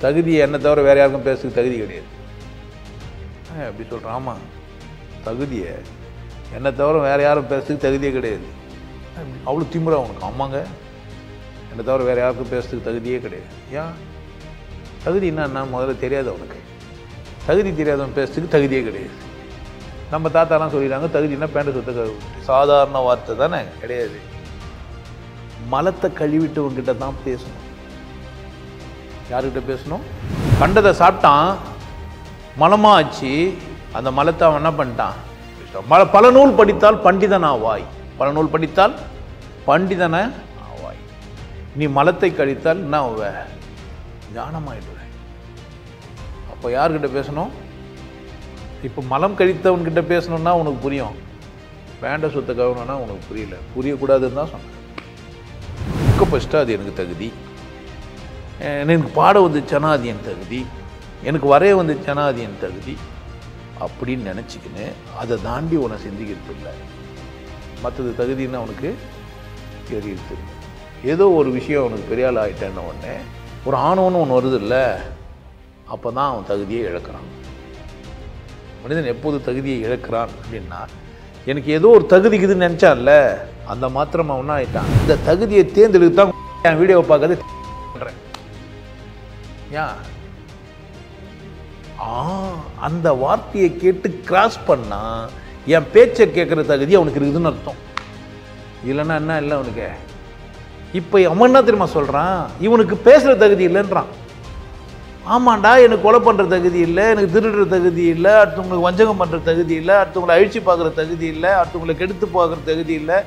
தகுதி என்னை தவிர வேறு யாருக்கும் பேசுறதுக்கு தகுதி கிடையாது. அப்படி சொல்கிறேன். ஆமாம், தகுதியை என்னை தவிர வேறு யாரும் பேசுறதுக்கு தகுதியே கிடையாது. அவ்வளோ திமிரா உனக்கு? ஆமாங்க, என்னை தவிர வேறு யாருக்கும் பேசுறதுக்கு தகுதியே கிடையாது. ஏன்? தகுதி என்ன முதல்ல தெரியாது அவனுக்கு. தகுதி தெரியாதவன் பேசுறதுக்கு தகுதியே கிடையாது. நம்ம தாத்தாலாம் சொல்லிடுறாங்க தகுதினா பேண்ட சொத்து. சாதாரண வார்த்தை தானே, கிடையாது. மலத்தை கழுவிட்டவங்கிட்ட தான் பேசணும். யாருக்கிட்ட பேசணும்? கண்டதை சாப்பிட்டான், மலமாக ஆச்சு. அந்த மலத்தை அவன் என்ன பண்ணிட்டான்? பல நூல் படித்தால் பண்டிதன் ஆவாய். பல நூல் படித்தால் பண்டிதன ஆவாய். நீ மலத்தை கழித்தால் என்ன ஆவ? ஞானமாயிடுவேன். அப்போ யார்கிட்ட பேசணும்? இப்போ மலம் கழித்தவன்கிட்ட பேசணுன்னா உனக்கு புரியும். வேண்ட சொத்தை கவனம்னா உனக்கு புரியல. புரியக்கூடாதுன்னு தான் சொன்னேன். புக்கை ஃபஸ்ட்டு அது எனக்கு தகுதி. எனக்கு பாட வந்துச்சுன்னா அது என் தகுதி. எனக்கு வரைய வந்துச்சுன்னா அது என் தகுதி அப்படின்னு நினச்சிக்கின்னு அதை தாண்டி உன்னை சிந்திக்கிறது இல்லை. மற்றது தகுதின்னு அவனுக்கு தெரியுது. ஏதோ ஒரு விஷயம் அவனுக்கு பெரிய ஆள் ஆகிட்டேன்ன உடனே ஒரு ஆணவன்னு ஒன்று வருது இல்லை, அப்போ தான் அவன் தகுதியை இழக்கிறான். மனிதன் எப்போது தகுதியை இழக்கிறான் அப்படின்னா, எனக்கு ஏதோ ஒரு தகுதிக்குதுன்னு நினச்சான்ல, அந்த மாத்திரம் அவனா ஆகிட்டான். இந்த தகுதியை தேர்ந்தெடுத்து தான் என் வீடியோவை பார்க்கறது பண்ணுறேன். ஏன்? அந்த வார்த்தையை கேட்டு கிராஸ் பண்ணா என் பேச்சை கேட்குற தகுதி அவனுக்கு இருக்குதுன்னு அர்த்தம். இல்லைன்னா என்ன இல்லை அவனுக்கு. இப்போ அவன் என்ன தெரியுமா சொல்கிறான்? இவனுக்கு பேசுகிற தகுதி இல்லைன்றான். ஆமாண்டா, எனக்கு கொலை பண்ணுற தகுதி இல்லை, எனக்கு திருடுற தகுதி இல்லை, அடுத்தவங்களுக்கு வஞ்சகம் பண்ணுற தகுதி இல்லை, அடுத்தவங்களை அழிச்சு பார்க்குற தகுதி இல்லை, அடுத்தவங்களை கெடுத்து பார்க்குற தகுதி இல்லை,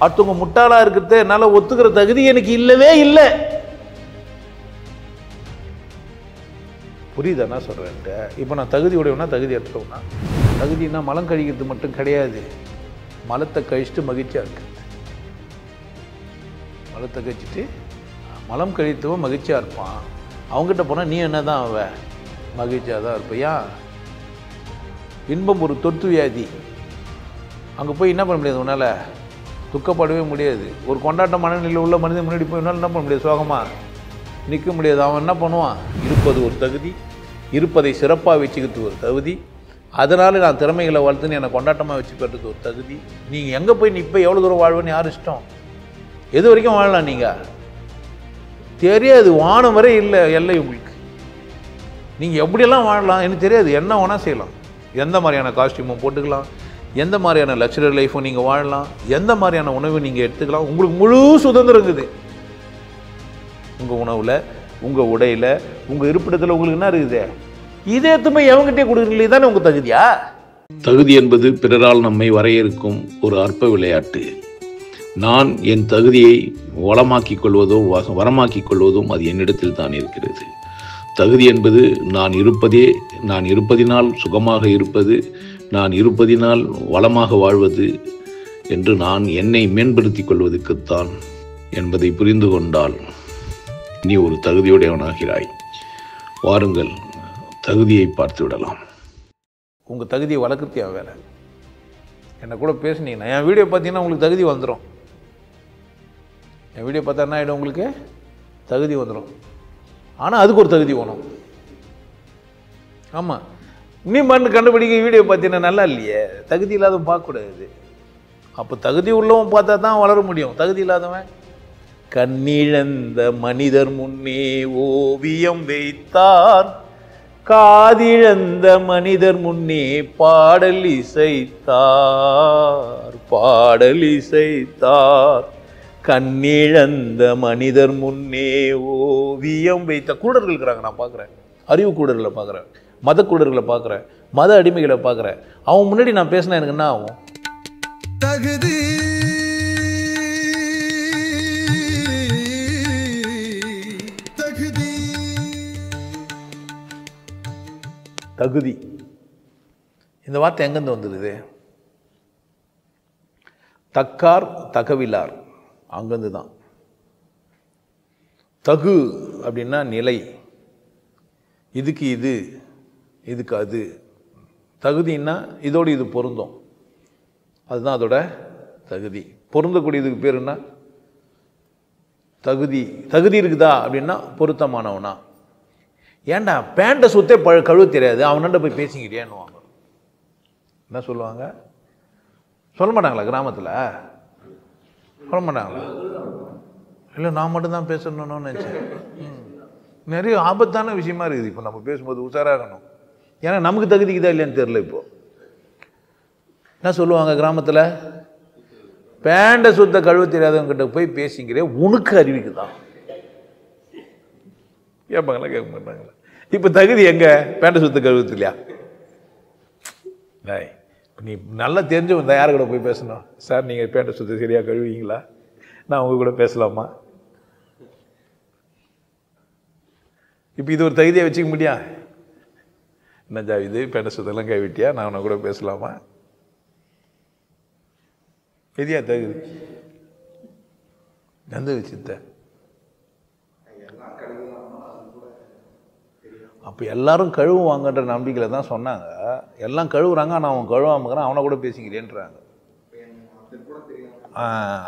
அடுத்தவங்க முட்டாளாக இருக்கிறத என்னால் ஒத்துக்கிற தகுதி எனக்கு இல்லவே இல்லை. புரியுதா நான் சொல்கிறேன்ட்ட? இப்போ நான் தகுதி உடையவனா தகுதி அற்றவனா? தகுதினா மலம் கழிக்கிறது மட்டும் கிடையாது. மலத்தை கழிச்சுட்டு மகிழ்ச்சியாக இருக்குது. மலத்தை கழிச்சிட்டு மலம் கழித்தவன் மகிழ்ச்சியாக இருப்பான். அவங்ககிட்ட போனால் நீ என்ன தான் அவ மகிழ்ச்சியாக தான் இருப்பையா? இன்பம் ஒரு தொற்று வியாதி. அங்கே போய் என்ன பண்ண முடியாது? உன்னால் துக்கப்படவே முடியாது. ஒரு கொண்டாட்ட மனநிலையில் உள்ள மனிதன் முன்னாடி போய் என்னால் என்ன பண்ண முடியாது? சோகமாக நிற்க முடியாது. அவன் என்ன பண்ணுவான்? இருப்பது ஒரு தகுதி, இருப்பதை சிறப்பாக வச்சுக்கிறது ஒரு தகுதி, அதனால் நான் திறமைகளை வளர்த்துன்னு என்னை கொண்டாட்டமாக வச்சுக்கிறது ஒரு தகுதி. நீங்கள் எங்கே போய் நிற்ப, எவ்வளோ தூரம் வாழ்வேன்னு யார் இஷ்டம்? எது வரைக்கும் வாழலாம் நீங்கள் தெரியாது. வானம் வரை இல்லை எல்லை உங்களுக்கு. நீங்கள் எப்படியெல்லாம் வாழலாம் எனக்கு தெரியாது. என்ன வேணால் செய்யலாம். எந்த மாதிரியான காஸ்டியூமும் போட்டுக்கலாம், எந்த மாதிரியான லக்ஸரி லைஃப்பும் நீங்கள் வாழலாம், எந்த மாதிரியான உணவு நீங்கள் எடுத்துக்கலாம். உங்களுக்கு முழு சுதந்திரம் இருக்குது. உங்கள் உணவில், உங்கள் உடையில், உங்கள் இருப்பிடத்தில் உங்களுக்கு என்ன இருக்குது? இதே எத்துமே எவங்கிட்டே கொடுக்குறீங்களே தானே உங்கள் தகுதியா? தகுதி என்பது பிறரால் நம்மை வரையறுக்கும் ஒரு அற்ப விளையாட்டு. நான் என் தகுதியை வளமாக்கிக் கொள்வதோ வரமாக்கிக் கொள்வதும் அது என்னிடத்தில் தான் இருக்கிறது. தகுதி என்பது நான் இருப்பதினால் சுகமாக இருப்பது, நான் இருப்பதினால் வளமாக வாழ்வது என்று நான் என்னை மேம்படுத்திக் கொள்வதற்குத்தான் என்பதை புரிந்து கொண்டால் நீ ஒரு தகுதியுடையவனாகிறாய். வாருங்கள், தகுதியை பார்த்து விடலாம். உங்கள் தகுதியை வளர்க்குறத்தியா வேலை? என்னை கூட பேசுனீங்கன்னா என் வீடியோ பார்த்தீங்கன்னா உங்களுக்கு தகுதி வந்துடும். என் வீடியோ பார்த்தா என்ன ஆகிடும்? உங்களுக்கு தகுதி வந்துடும். ஆனால் அதுக்கு ஒரு தகுதி வேணும். ஆமாம், நீ மண்ணு கண்டுபிடிக்க வீடியோ பார்த்தீங்கன்னா நல்லா இல்லையே, தகுதி இல்லாதவன் பார்க்கக்கூடாது. அப்போ தகுதி உள்ளவன் பார்த்தா தான் வளர முடியும். தகுதி இல்லாதவன் கண்ணிழந்த மனிதர் முன்னே ஓவியம் வைத்தார், காதிழந்த மனிதர் முன்னே பாடல் இசைத்தார், கண்ணிழந்த மனிதர் முன்னே ஓவியம் வைத்த கூடர்கள் இருக்கிறாங்க. நான் பார்க்குறேன், அறிவு கூடர்களை பார்க்குறேன், மத கூடர்களை பார்க்குறேன், மத அடிமைகளை பார்க்குறேன். அவன் முன்னாடி நான் பேசினா எனக்கு என்ன ஆகும்? தகுதி தகுதி தகுதி இந்த வார்த்தை எங்கேருந்து வந்துடுது? தக்கார் தகவிலார், அங்கேருந்து தான். தகு அப்படின்னா நிலை, இதுக்கு இது, இதுக்கு அது. தகுதின்னா இதோடு இது பொருந்தும், அதுதான் அதோட தகுதி. பொருந்தக்கூடியதுக்கு பேர் என்ன? தகுதி. தகுதி இருக்குதா அப்படின்னா பொருத்தமானவனா. ஏன்டா பேண்ட்டை சுத்தே கழுவ தெரியாது, அவன்கிட்ட போய் பேசிக்கிறியான்னு என்ன சொல்லுவாங்க? சொல்ல மாட்டாங்களா கிராமத்தில்? சொல்ல மாட்டாங்களா? இல்லை நான் மட்டும்தான் பேசணும்னு நினச்சேன். நிறைய ஆபத்தான விஷயமா இருக்குது. இப்போ நம்ம பேசும்போது உஷாராகணும். ஏன்னா நமக்கு தகுதிக்குதா இல்லையான்னு தெரியல. இப்போ என்ன சொல்லுவாங்க கிராமத்தில்? பேண்ட சுத்த கழுவ தெரியாதவங்கிட்ட போய் பேசிக்கிறேன், உனக்கு அறிவிக்குதான் கேட்பாங்களா? கேட்க மாட்டாங்களா? இப்போ தகுதி எங்க? பேண்ட சுத்த கழுவுது இல்லையா? நீ நல்லா தெரிஞ்சு வந்தா யாரு கூட போய் பேசணும்? சார் நீங்கள் பேண்ட சுத்த சரியா கழுவீங்களா? நான் உங்க கூட பேசலாமா? இப்போ இது ஒரு தகுதியை வச்சுக்க முடியா? என்ன ஜாவிது பேண்ட சுத்தெல்லாம் கைவிட்டியா, நான் உன்னை கூட பேசலாமா? எதியா தகுதி? எந்த விஷயத்த? அப்போ எல்லாரும் கழுவுவாங்கன்ற நம்பிக்கையில் தான் சொன்னாங்க. எல்லாம் கழுவுறாங்க, ஆனால் அவன் கழுவாமக்கிறான், அவனை கூட பேசிக்கிறேன்றாங்க.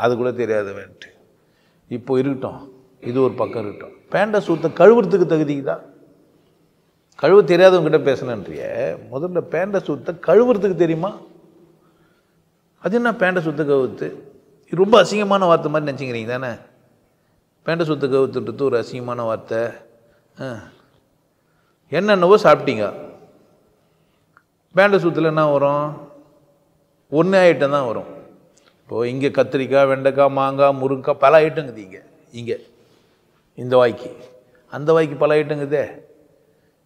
அது கூட தெரியாதவன்ட்டு. இப்போ இருக்கட்டும், இது ஒரு பக்கம் இருக்கட்டும். பேண்ட சுத்த கழுவுறதுக்கு தகுதிக்கு தான். கழுவ தெரியாதவங்கிட்ட பேசணுன்றிய, முதல்ல பேண்ட சுத்த கழுவுறதுக்கு தெரியுமா? அது என்ன பேண்ட சுத்த கவுத்து? ரொம்ப அசிங்கமான வார்த்தை மாதிரி நினச்சிக்கிறீங்க தானே? பேண்ட சுத்த கவுத்துன்றது ஒரு அசிங்கமான வார்த்தை. என்னென்னவோ சாப்பிட்டீங்க, பேண்ட சுத்தில் என்ன வரும்? ஒன்றே ஐட்டம் தான் வரும். இப்போது இங்கே கத்திரிக்காய், வெண்டைக்காய், மாங்காய், முருங்கைக்காய் பல ஐட்டங்குது. இங்கே இந்த வாய்க்கு, அந்த வாய்க்கு பல ஐட்டங்குதே.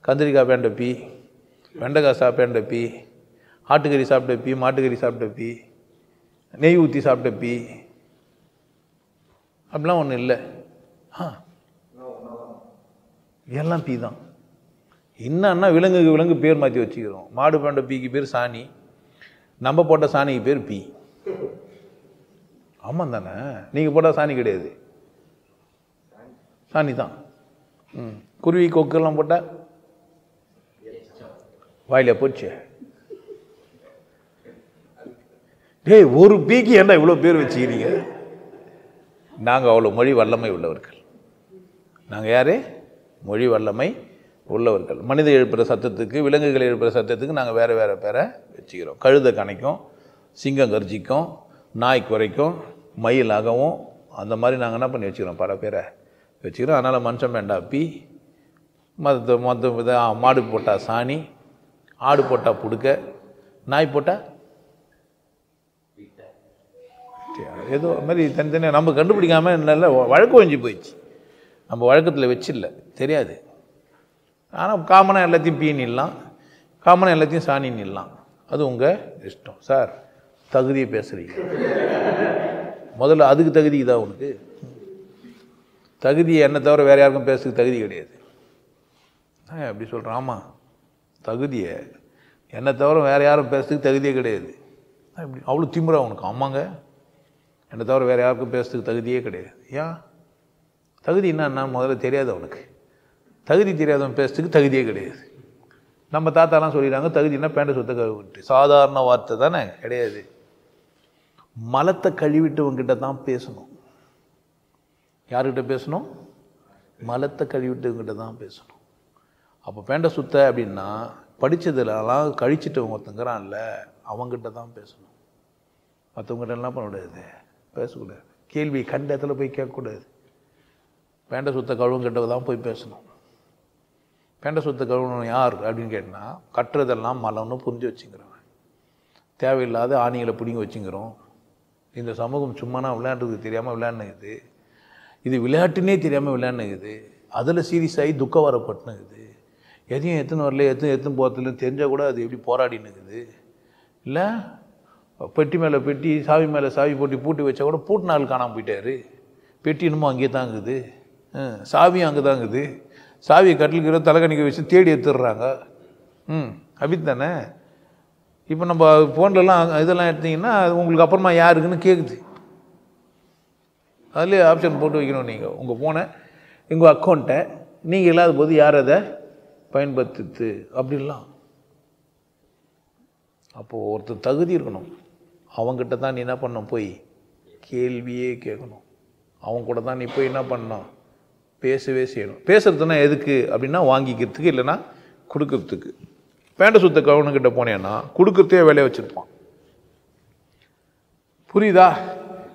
கத்திரிக்காய் பேண்டப்பி, வெண்டைக்காய் பேண்டப்பி, ஆட்டுக்கறி சாப்பிட்டப்பி, மாட்டுக்கறி சாப்பிட்டப்பி, நெய் ஊற்றி சாப்பிட்டப்பி, அப்படிலாம் ஒன்றும் இல்லை. எல்லாம் பீ தான். என்னன்னா விலங்குக்கு விலங்கு பேர் மாற்றி வச்சுக்கிறோம். மாடு பேண்ட பீக்கு பேர் சாணி, நம்ம போட்ட சாணிக்கு பேர் பீ. ஆமாம் தானே? நீங்கள் போட்டால் சாணி கிடையாது, சாணி தான். குருவி கொக்கெல்லாம் போட்டால் வாயில போச்சு. டேய், ஒரு பீக்கு ஏன்டா இவ்வளோ பேர் வச்சுக்கிறீங்க? நாங்கள் அவ்வளோ மொழி வல்லமை உள்ளவர்கள். நாங்கள் யாரு? மொழி வல்லமை உள்ளவர்கள். மனித எழுப்புகிற சத்தத்துக்கு, விலங்குகள் எழுப்புகிற சத்தத்துக்கு நாங்கள் வேறு வேறு பேரை வச்சுக்கிறோம். கழுதை கணைக்கும், சிங்கம் கர்ஜிக்கும், நாய் குறைக்கும், மயில் அகவும், அந்த மாதிரி நாங்கள் என்ன பண்ணி வச்சுக்கிறோம்? பல பேரை வச்சுக்கிறோம். அதனால் மனுஷன் வேண்டாப்பி, மொத்த மாடு போட்டால் சாணி, ஆடு போட்டால் புடுக்க, நாய் போட்டால் ஏதோ மாதிரி தனித்தனியாக நம்ம கண்டுபிடிக்காமல் நல்ல வழக்கு வஞ்சி போயிடுச்சு. நம்ம வழக்கத்தில் வச்சிடல, தெரியாது. ஆனால் காமனாக எல்லாத்தையும் பீ நிடலாம், காமனாக எல்லாத்தையும் சாணி நிடலாம். அது உங்கள் இஷ்டம். சார் தகுதியை பேசுகிறீங்க, முதல்ல அதுக்கு தகுதி தான் உனக்கு. தகுதியை என்னை தவிர வேறு யாருக்கும் பேசுறதுக்கு தகுதி கிடையாது. அப்படி சொல்கிறேன். ஆமாம், தகுதியை என்னை தவிர வேறு யாரும் பேசுறதுக்கு தகுதியே கிடையாது. இப்படி அவ்வளோ திமிரா உனக்கு? ஆமாங்க, என்னை தவிர வேறு யாருக்கும் பேசுறதுக்கு தகுதியே கிடையாது. ஏன்? தகுதி என்னன்னா முதல்ல தெரியாது அவனுக்கு. தகுதி தெரியாதவன் பேசுறதுக்கு தகுதியே கிடையாது. நம்ம தாத்தாலாம் சொல்லிடுறாங்க தகுதினா பேண்ட சுத்த கழுவிட்டு. சாதாரண வார்த்தை தானே, கிடையாது. மலத்தை கழுவிட்டவங்கிட்ட தான் பேசணும். யார்கிட்ட பேசணும்? மலத்தை கழுவிட்டவங்கிட்ட தான் பேசணும். அப்போ பேண்ட சுத்த அப்படின்னா படித்ததுலாம் கழிச்சிட்டவங்க ஒருத்தங்கிறான்ல, அவங்ககிட்ட தான் பேசணும். மற்றவங்ககிட்ட என்ன பண்ணக்கூடாது? பேசக்கூடாது. கேள்வி கண்ட இடத்துல போய் கேட்கக்கூடாது. பேண்ட சுத்த கழுவுங்கிட்ட தான் போய் பேசணும். பேண்ட சுத்த கழுவணும் யார் அப்படின்னு கேட்டால், கட்டுறதெல்லாம் மலம்னு புரிஞ்சு வச்சுக்கிறோம். தேவையில்லாத ஆணிகளை பிடிங்கி வச்சுக்கிறோம். இந்த சமூகம் சும்மானா விளையாண்டுறது தெரியாமல் விளையாண்டுக்குது. இது விளையாட்டுன்னே தெரியாமல் விளையாண்டுக்குது. அதில் சீரியஸ் ஆகி துக்கம் வரப்பட்டுனுக்குது. எதையும் எத்தனை வரல, எத்தனை போகிறதுல தெரிஞ்சால் கூட அது எப்படி போராடினுக்குது. இல்லை பெட்டி மேலே பெட்டி, சாவி மேலே சாவி போட்டி பூட்டி வச்சா கூட பூட்டு நாள் காணாமல் போயிட்டாரு. பெட்டி இன்னமும் அங்கேயே தாங்குது, சாவியும் அங்கே தாங்குது. சாவியை கட்டிலுக்கிற தலைக்கணிக்க வச்சு தேடி எடுத்துடுறாங்க. அப்படி தானே? இப்போ நம்ம ஃபோன்லலாம் இதெல்லாம் எடுத்தீங்கன்னா உங்களுக்கு அப்புறமா யாருக்குன்னு கேட்குது. அதுலேயே ஆப்ஷன் போட்டு வைக்கணும். நீங்கள் உங்கள் ஃபோனை, உங்கள் அக்கௌண்ட்டை நீங்கள் இல்லாத போது யார் அதை பயன்படுத்துது அப்படின்லாம். அப்போது ஒருத்தர் தகுதி இருக்கணும். அவங்ககிட்ட தான் நீ என்ன பண்ணணும்? போய் கேள்வியே கேட்கணும். அவங்க கூட தான் நீ போய் என்ன பண்ணணும்? பேசவே செய்யணும். பேசுறதுன்னா எதுக்கு அப்படின்னா வாங்கிக்கிறதுக்கு, இல்லைன்னா கொடுக்கறதுக்கு. பேண்ட சுத்த கவனங்கிட்ட போனேன்னா கொடுக்கறதே வேலையை வச்சுருப்பான். புரியுதா?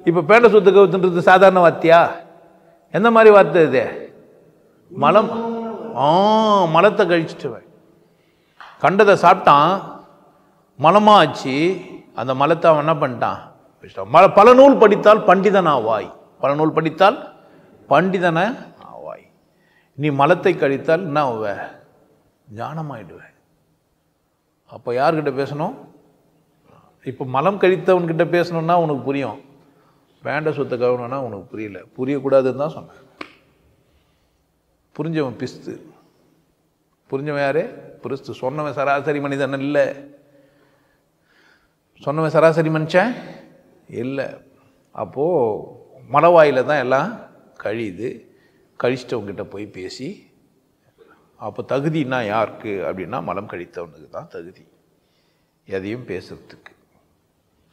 இப்போ பேண்ட சுத்த கவுத்துன்றது சாதாரண வார்த்தையா? எந்த மாதிரி வார்த்தை இது? மலம். மலத்தை கழிச்சிட்டுவேன். கண்டதை சாப்பிட்டான், மலமாக ஆச்சு. அந்த மலத்தை அவன் என்ன பண்ணிட்டான்? பல நூல் படித்தால் பண்டிதன் ஆவாய். பல நூல் படித்தால் பண்டிதன ஆவாய். நீ மலத்தை கழித்தால் என்ன ஆவ? ஞானமாயிடுவேன். அப்போ யார்கிட்ட பேசணும்? இப்போ மலம் கழித்தவன்கிட்ட பேசணும்னா உனக்கு புரியும். வேண்ட சுத்த கவனம்னா உனக்கு புரியல. புரியக்கூடாதுன்னு தான் சொன்னேன். புரிஞ்சவன் பிஸ்து. புரிஞ்சவன் யாரு? பிரிஸ்து. சொன்னவன் சராசரி மனிதன் இல்லை. சொன்னவன் சராசரி மனுஷன் இல்லை. அப்போது மலவாயில் தான் எல்லாம் கழியுது. கழிச்சிட்டவங்கிட்ட போய் பேசி, அப்போ தகுதினா யாருக்கு அப்படின்னா மலம் கழித்தவனுக்கு தான் தகுதி எதையும் பேசுறதுக்கு.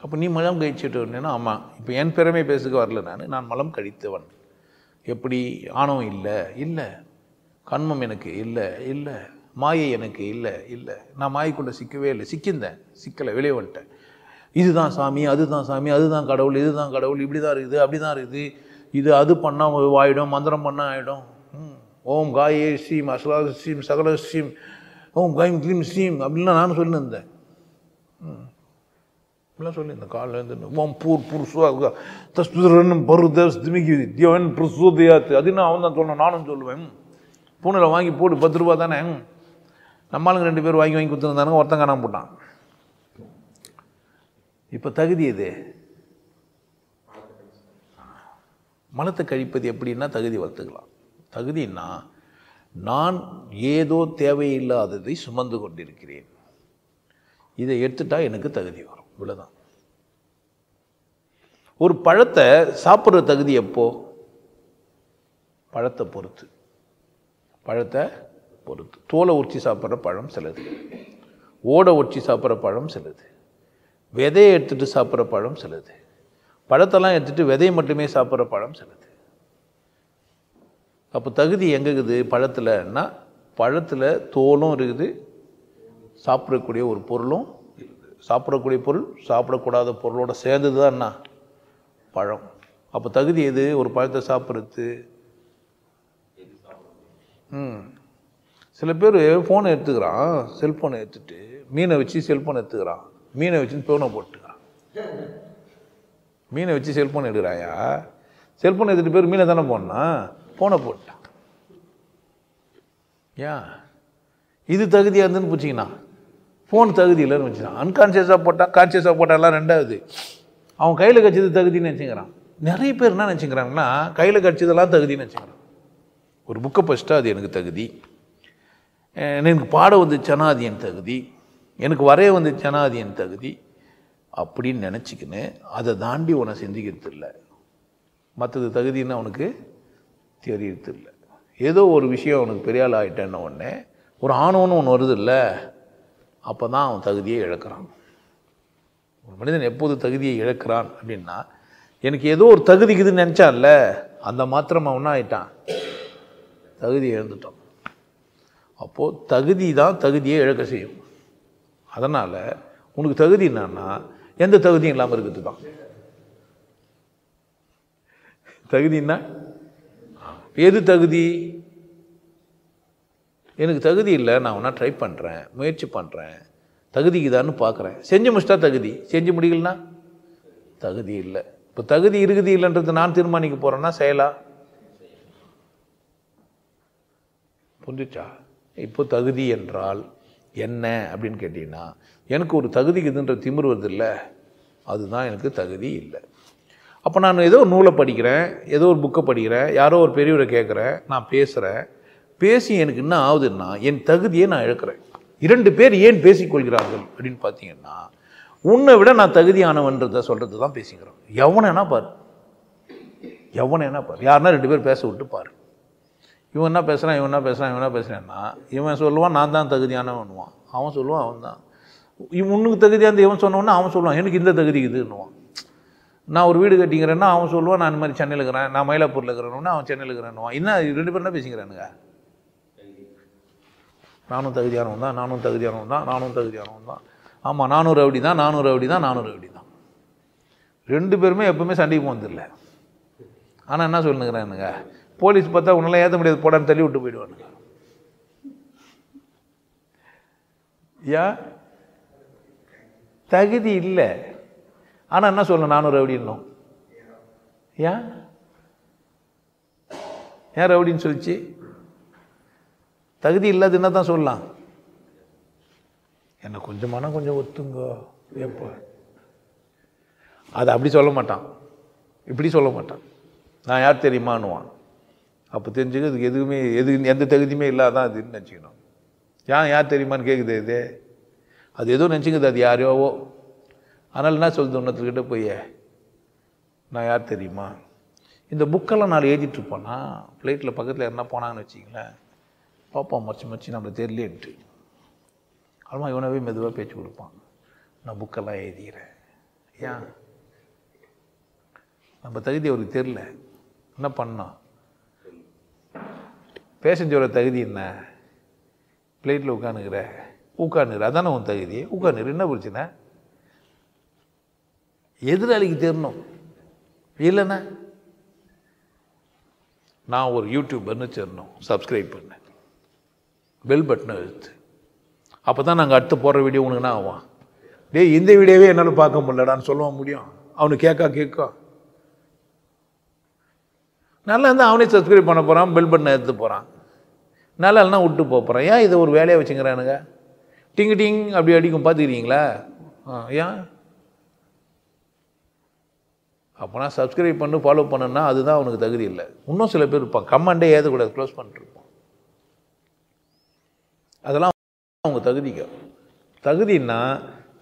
அப்போ நீ மலம் கழிச்சிட்டோன்னா, ஆமாம் இப்போ என் பெருமை பேசுக்கு வரல, நான் மலம் கழித்தவன். எப்படி? ஆணவம் இல்லை, இல்லை. கண்மம் எனக்கு இல்லை, இல்லை. மாயை எனக்கு இல்லை, இல்லை. நான் மாயைக்குள்ளே சிக்கவே இல்லை. சிக்கிந்தேன், சிக்கலை, வெளியே வந்துட்டேன். இதுதான் சாமி, அதுதான் சாமி, அதுதான் கடவுள், இதுதான் கடவுள், இப்படி தான் இருக்குது, அப்படி தான் இருக்குது. இது அது பண்ணால் ஆகிடும், மந்திரம் பண்ணால் ஆகிடும். ஓம் காயே ஸ்ரீம் அசலா ஸ்ரீம் சகல ஸ்ரீம் ஓம் கைம் க்ளீம் ஸ்ரீம் அப்படின்லாம் நானும் சொல்லியிருந்தேன். இப்படிலாம் சொல்லியிருந்தேன். காலில் இருந்து ஓம் பூர் புருஷா தஸ்துரன் பரு தஸ் திமிக்கி தியவன் புருஷோதயாத்து அதுன்னு அவன் தான் சொல்லணும், நானும் சொல்லுவேன். பூனையில் வாங்கி போட்டு 10 ரூபா தானே. நம்மளுங்க 2 பேர் வாங்கி கொடுத்துருந்தானுங்க, ஒருத்தன் காணாம போட்டான். இப்போ தகுதி எது? மலத்தை கழிப்பது எப்படின்னா தகுதி வளர்த்துக்கலாம். தகுதின்னா நான் ஏதோ தேவையில்லாததை சுமந்து கொண்டிருக்கிறேன், இதை எடுத்துட்டா எனக்கு தகுதி வரும். இவ்வளோதான். ஒரு பழத்தை சாப்பிட்ற தகுதி எப்போ? பழத்தை பொறுத்து. பழத்தை பொறுத்து. தோலை உரிச்சி சாப்பிட்ற பழம் சிலது, ஓடை உரிச்சி சாப்பிட்ற பழம் சிலது, விதையை எடுத்துகிட்டு சாப்பிட்ற பழம் சிலது, பழத்தெல்லாம் எடுத்துகிட்டு விதையை மட்டுமே சாப்பிட்ற பழம் சிலது. அப்போ தகுதி எங்கே இருக்குது? பழத்தில்னா பழத்தில் தோலும் இருக்குது, சாப்பிடக்கூடிய ஒரு பொருளும் இருக்குது. சாப்பிடக்கூடிய பொருள் சாப்பிடக்கூடாத பொருளோட சேர்ந்தது தான் என்ன? பழம். அப்போ தகுதி எது? ஒரு பழத்தை சாப்பிட்றது. சில பேர் ஃபோனை எடுத்துக்கிறான், செல்ஃபோனை எடுத்துட்டு மீனை வச்சு செல்ஃபோன் எடுத்துக்கிறான், மீனை வச்சுன்னு ஃபோனை போட்டுக்கிறான். மீனை வச்சு செல்ஃபோன் எடுக்கிறாயா? செல்ஃபோன் எடுத்துகிட்டு பேர் மீனை தானே போனா, ஃபோனை போட்டான். ஏன் இது தகுதியாக இருந்துன்னு பிடிச்சிங்கன்னா ஃபோன் தகுதி இல்லைன்னு வச்சுக்கலாம். அன்கான்சியஸாக போட்டான், கான்சியஸாக போட்டாலாம் ரெண்டாவது. அவன் கையில் கட்சிது தகுதின்னு நினச்சிக்கிறான். நிறைய பேர் என்ன நினச்சிக்கிறாங்கன்னா கையில் கட்சிதெல்லாம் தகுதின்னு நினச்சிக்கிறான். ஒரு புக்கை படிச்சுட்டா அது எனக்கு தகுதி, எனக்கு பாட வந்துச்சுன்னா அது என் தகுதி, எனக்கு வரைய வந்துச்சுன்னா அது என் தகுதி அப்படின்னு நினச்சிக்கின்னு அதை தாண்டி உன்னை சிந்திக்கிறது இல்லை. மற்றது தகுதின்னு அவனுக்கு தெரியறது இல்லை. ஏதோ ஒரு விஷயம் அவனுக்கு பெரிய ஆள் ஆகிட்டேன்ன உடனே ஒரு ஆணவன்னு ஒன்று வருது இல்லை, அப்போ தான் அவன் தகுதியை இழக்கிறான். ஒரு மனிதன் எப்போது தகுதியை இழக்கிறான் அப்படின்னா, எனக்கு ஏதோ ஒரு தகுதிக்குதுன்னு நினச்சான்ல, அந்த மாத்திரம் அவன் ஆகிட்டான், தகுதியை இழந்துட்டான். அப்போது தகுதி தான் தகுதியை இழக்க செய்யும். அதனால் உனக்கு தகுதி என்னன்னா எந்த தகுதியும் இல்லாமல் இருக்கிறது தான் தகுதின்னா. எது தகுதி? எனக்கு தகுதி இல்லை, நான் ஒன்றா ட்ரை பண்ணுறேன், முயற்சி பண்ணுறேன், தகுதிக்குதான்னு பார்க்குறேன், செஞ்சு முடிச்சிட்டா தகுதி, செஞ்சு முடியலன்னா தகுதி இல்லை. இப்போ தகுதி இருக்குது இல்லைன்றது நான் தீர்மானிக்க போகிறேன்னா செயலா? புரிஞ்சுச்சா? இப்போ தகுதி என்றால் என்ன அப்படின்னு கேட்டிங்கன்னா, எனக்கு ஒரு தகுதிக்குதுன்ற திமிர் வருது இல்லை, அதுதான் எனக்கு தகுதி இல்லை. அப்போ நான் ஏதோ ஒரு நூலை படிக்கிறேன், ஏதோ ஒரு புக்கை படிக்கிறேன், யாரோ ஒரு பெரியவரை கேட்குறேன், நான் பேசுகிறேன், பேசி எனக்கு என்ன ஆகுதுன்னா என் தகுதியை நான் இழக்கிறேன். 2 பேர் ஏன் பேசிக்கொள்கிறார்கள் அப்படின்னு பார்த்தீங்கன்னா, உன்னை விட நான் தகுதியானவன்றதை சொல்கிறது தான் பேசிக்கிறோம். எவனேனா பாரு, எவனேனா பாரு, யாருன்னா 2 பேர் பேச விட்டு பாரு. இவன் என்ன பேசுகிறான், இவன் என்ன பேசுகிறான், இவன் என்ன பேசுகிறான்னா, இவன் சொல்லுவான் நான் தான் தகுதியானவன்னுவான், அவன் சொல்லுவான் அவன் தான். இவனுக்கு தகுதியாக இவன் சொன்னவொன்னே அவன் சொல்லுவான் எனக்கு இந்த தகுதி இதுன்னுவான். நான் ஒரு வீடு கட்டிக்கிறேன்னா அவன் சொல்லுவான் நான் இந்த மாதிரி சென்னையில் இருக்கிறேன், நான் மயிலாப்பூரில் இருக்கிறேன்னா அவன் சென்னையில் இருக்கிறேன்னுவான். என்ன 2 பேரும் தான் பேசிக்கிறானுங்க. நானும் தகுதியானவன் தான், நானும் தகுதியானவன் தான், நானும் தகுதியானவன் தான். ஆமாம், 400 ரவுடி தான், 400 ரவுடி தான், 400 ரவுடி தான். 2 பேருமே எப்பவுமே சண்டைக்கு போனதில்லை. ஆனால் என்ன சொல்லுங்கிறானுங்க, போலீஸ் பார்த்தா உன்னெல்லாம் ஏற்ற முடியாது போடான்னு தள்ளி விட்டு போயிடுவானுங்க. ஏன்? தகுதி இல்லை. ஆனால் என்ன சொல்லணும், 400 ரவுடி இன்னும். ஏன் ஏன் ரவுடின்னு சொல்லிச்சு? தகுதி இல்லாத என்ன தான் சொல்லலாம், என்ன கொஞ்சமான கொஞ்சம் ஒத்துங்க எப்போ. அதை அப்படி சொல்ல மாட்டான், இப்படி சொல்ல மாட்டான். நான் யார் தெரியுமான்னுவான். அப்போ தெரிஞ்சுக்க இதுக்கு எதுவுமே எந்த தகுதியுமே இல்லாதான் அதுன்னு நினச்சிக்கணும். யார் தெரியுமான்னு கேட்குது இது. அது ஏதோ நினச்சிக்குது அது யாரையோவோ. அதனால் என்ன சொல்லுது, ஒன்றத்துக்கிட்ட போய் நான் யார் தெரியுமா. இந்த புக்கெல்லாம் நான் எழுதிட்டுருப்பேன்னா ஃப்ளைட்டில் பக்கத்தில் யாருன்னா போனாங்கன்னு வச்சிங்களேன், பார்ப்பான் மறைச்சி நம்மளை தெரியலேன்ட்டு. அதுமா இவனவே மெதுவாக பேச்சு கொடுப்பான், நான் புக்கெல்லாம் எழுதிக்கிறேன். ஏன்? நம்ம தகுதி அவருக்கு தெரில. என்ன பண்ணான், பேசஞ்சரோட தகுதி என்ன, ஃப்ளைட்டில் உட்காந்துக்கிற அதானே உன் தகுதி. உட்காந்துரு, என்ன பிரச்சனை? எதிராளிக்கு தெரியணும். இல்லைண்ணா நான் ஒரு யூடியூபர்னு சேரணும், சப்ஸ்கிரைப் பண்ணேன், பெல் பட்டனை எழுத்து. அப்போ தான் நாங்கள் அடுத்து போடுற வீடியோ உனக்கு என்ன ஆவான், டேய் இந்த வீடியோவே என்னால் பார்க்க முடியலடான்னு சொல்ல முடியும். அவனுக்கு கேட்க நல்லா இருந்தால் அவனே சப்ஸ்கிரைப் பண்ண போகிறான், பெல் பட்டனை எடுத்து போகிறான். நல்லா இல்லைனா விட்டு போகிறான். ஏன் இதை ஒரு வேலையாக வச்சுங்கிறானுங்க? டிங் அப்படி அடிக்கும், பார்த்துக்கிறீங்களா? ஏன்? அப்போனா சப்ஸ்கிரைப் பண்ணு, ஃபாலோ பண்ணுன்னா அதுதான் அவனுக்கு தகுதி இல்லை. இன்னும் சில பேர் இருப்பான், கமெண்டே ஏதக்கூடாது, க்ளோஸ் பண்ணிட்டுருப்பான். அதெல்லாம் அவங்க தகுதிக்கு. தகுதின்னா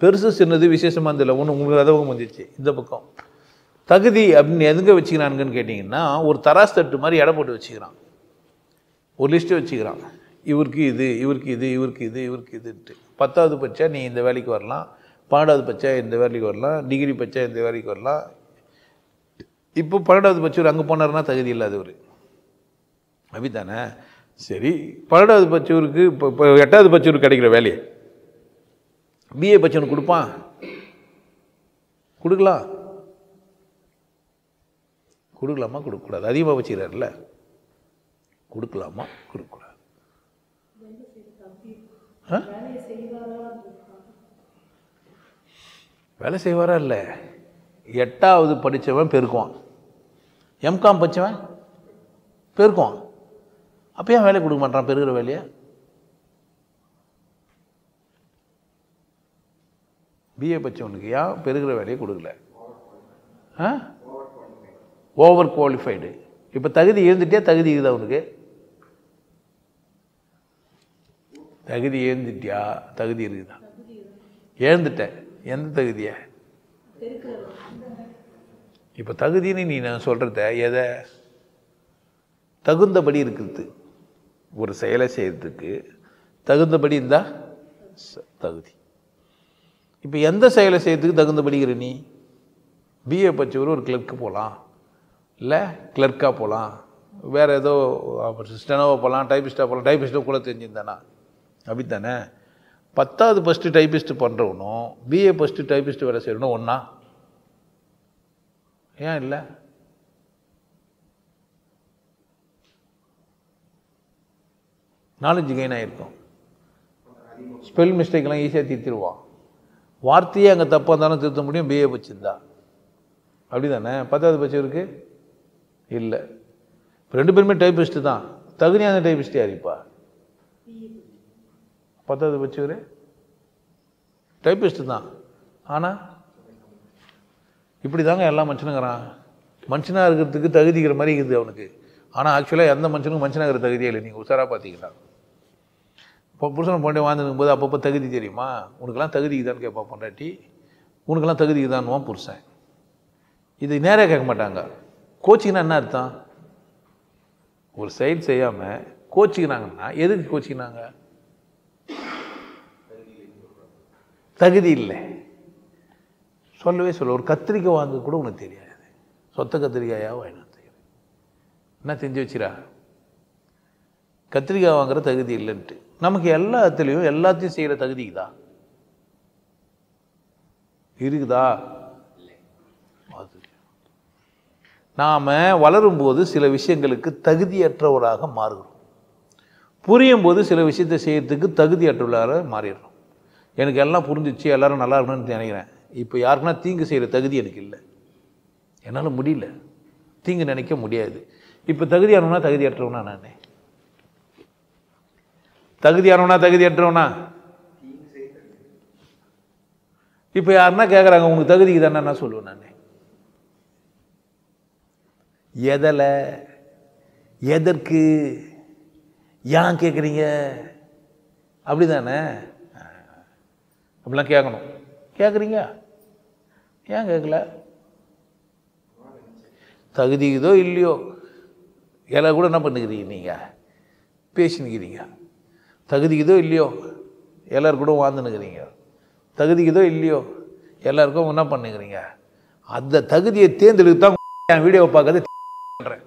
பெருசு சின்னது விசேஷமாக இருந்தில்லை. ஒன்று உங்களுக்கு அதவங்க வந்துச்சு. இந்த பக்கம் தகுதி அப்படின்னு எதுங்க வச்சுக்கிறானுங்கன்னு கேட்டிங்கன்னா, ஒரு தராசு தட்டு மாதிரி எடை போட்டு வச்சுக்கிறான், ஒரு லிஸ்ட்டு வச்சுக்கிறான். இவருக்கு இது, இவருக்கு இது, இவருக்கு இது, இவருக்கு இதுன்ட்டு. 10வது பட்சா நீ இந்த வேலைக்கு வரலாம், 12வது பட்சா இந்த வேலைக்கு வரலாம், டிகிரி பட்சா இந்த வேலைக்கு வரலாம். இப்போ 12வது பட்சவர் அங்கே போனார்னா தகுதி இல்லாதவர் அப்படி தானே? சரி, 12வது பட்சவருக்கு இப்போ 8வது பட்சவருக்கு கிடைக்கிற வேலையை பிஏ பட்சவனுக்கு கொடுப்பான்? கொடுக்கலாமா கொடுக்கக்கூடாது? அதிகமாக வச்சுக்கிறாருல்ல, கொடுக்கலாமா கொடுக்கக்கூடாது? வேலை செய்வாரா? இல்லை, 8வது படித்தவன் பெருக்குவான், எம்காம் படித்தவன் பெருக்குவான். அப்போ ஏன் வேலை கொடுக்க மாட்டான் பெருகிற வேலையை? பிஏ படித்தவனுக்கு ஏன் பெருகிற வேலையை கொடுக்கல? Over qualified. இப்போ தகுதி எழுந்துட்டே தகுதி இருக்குதா அவனுக்கு? தகுதி எழுந்துட்டியா தகுதி இருக்குதா? எழுந்துட்டேன், எந்த தகுதியை? இப்போ தகுதின்னு நீ நான் சொல்கிறத எதை? தகுந்தபடி இருக்கிறது. ஒரு செயலை செய்கிறதுக்கு தகுந்தபடி இருந்தால் தகுதி. இப்போ எந்த செயலை செய்கிறதுக்கு தகுந்தபடிக்கிற நீ? பிஏ படித்தவர் ஒரு கிளர்க்கு போகலாம், இல்லை கிளர்க்காக போகலாம், வேறு ஏதோ ஸ்டெனோவாக போகலாம், டைப்பிஸ்ட்டாக போகலாம். டைப்பிஸ்ட்டாக கூட தெரிஞ்சிருந்தானா? அப்படித்தானே? 10வது ஃபஸ்ட்டு டைப்பிஸ்ட்டு பண்ணுறவனும் பிஏ ஃபஸ்ட்டு டைப்பிஸ்ட்டு வேலை செய்யணும் ஒன்றா? ஏன் இல்லை? நாலேஜ் கெயின் ஆகிருக்கும். ஸ்பெல் மிஸ்டேக்கெல்லாம் ஈஸியாக திருத்திடுவான். வார்த்தையே அங்கே தப்பாக இருந்தாலும் திருத்த முடியும் பிஏ படிச்சிருந்தா. அப்படி தானே? 10வது படிச்சவருக்கு இல்லை. இப்போ 2 பேருமே டைப்பிஸ்ட்டு தான். தகுதியான டைப்பிஸ்ட்டு யாரிப்பா? 10வது படிச்சவர் டைப்பிஸ்ட்டு தான். ஆனால் இப்படி தாங்க எல்லா மனுஷனுங்கிறான். மனுஷனாக இருக்கிறதுக்கு தகுதிக்கிற மாதிரி இருக்குது அவனுக்கு. ஆனால் ஆக்சுவலாக எந்த மனுஷனுக்கும் மனுஷனாகிற தகுதியே இல்லை. நீங்கள் உஷாராக பார்த்தீங்கன்னா, இப்போ புருஷனை பொண்டாட்டி வாழ்ந்துருக்கும் போது அப்பப்போ தகுதி தெரியுமா? உனக்கெல்லாம் தகுதிக்குதான்னு கேட்பா பொண்டாட்டி, உனக்கெல்லாம் தகுதிக்குதான்னுவான் புருஷன். இது நேராக கேட்க மாட்டாங்க. கோச்சிங்கன்னா என்ன அர்த்தம்? ஒரு செயல் செய்யாமல் கோச்சிக்கிறாங்கன்னா எதுக்கு கோச்சிக்கிறாங்க? தகுதி இல்லை. சொல்லவே சொல்ல. ஒரு கத்திரிக்காய் வாங்க கூட உனக்கு தெரியாது. சொத்த கத்திரிக்காயாக வாங்கினா தெரியும். என்ன செஞ்சு வச்சிரா? கத்திரிக்காய் வாங்குற தகுதி இல்லைன்ட்டு. நமக்கு எல்லாத்துலேயும் எல்லாத்தையும் செய்கிற தகுதிக்குதா இருக்குதா? அது நாம் வளரும்போது சில விஷயங்களுக்கு தகுதியற்றவராக மாறுகிறோம். புரியும் போது சில விஷயத்தை செய்யறதுக்கு தகுதியற்றவராக மாறிடுறோம். எனக்கு எல்லாம் புரிஞ்சிச்சு, எல்லாரும் நல்லா இருக்கணும்னு நினைக்கிறேன். இப்போ யாருக்குன்னா தீங்கு செய்கிற தகுதி எனக்கு இல்லை, என்னால் முடியல, தீங்கு நினைக்க முடியாது. இப்போ தகுதியானவனா தகுதியற்றவனா? நான் தகுதியானவனா தகுதியற்றவனா? இப்போ யாருன்னா கேட்குறாங்க உங்களுக்கு தகுதிக்கு தானே, நான் சொல்லுவேன் நான். எதில், எதற்கு, ஏன் கேட்குறீங்க? அப்படி தானே? அப்படிலாம் கேட்கணும். கேட்குறீங்க, ஏன் கேட்கல? தகுதிக்குதோ இல்லையோ, எல்லாம் கூட என்ன பண்ணுக்கிறீங்க நீங்கள்? பேசினுக்கிறீங்க. தகுதிக்குதோ இல்லையோ எல்லோரும் கூட வாழ்ந்துன்னுக்கிறீங்க. தகுதிக்குதோ இல்லையோ எல்லாருக்கும் என்ன பண்ணுக்கிறீங்க? அந்த தகுதியை தேர்ந்தெடுத்து தான் என் வீடியோவை பார்க்கறது பண்ணுறேன்.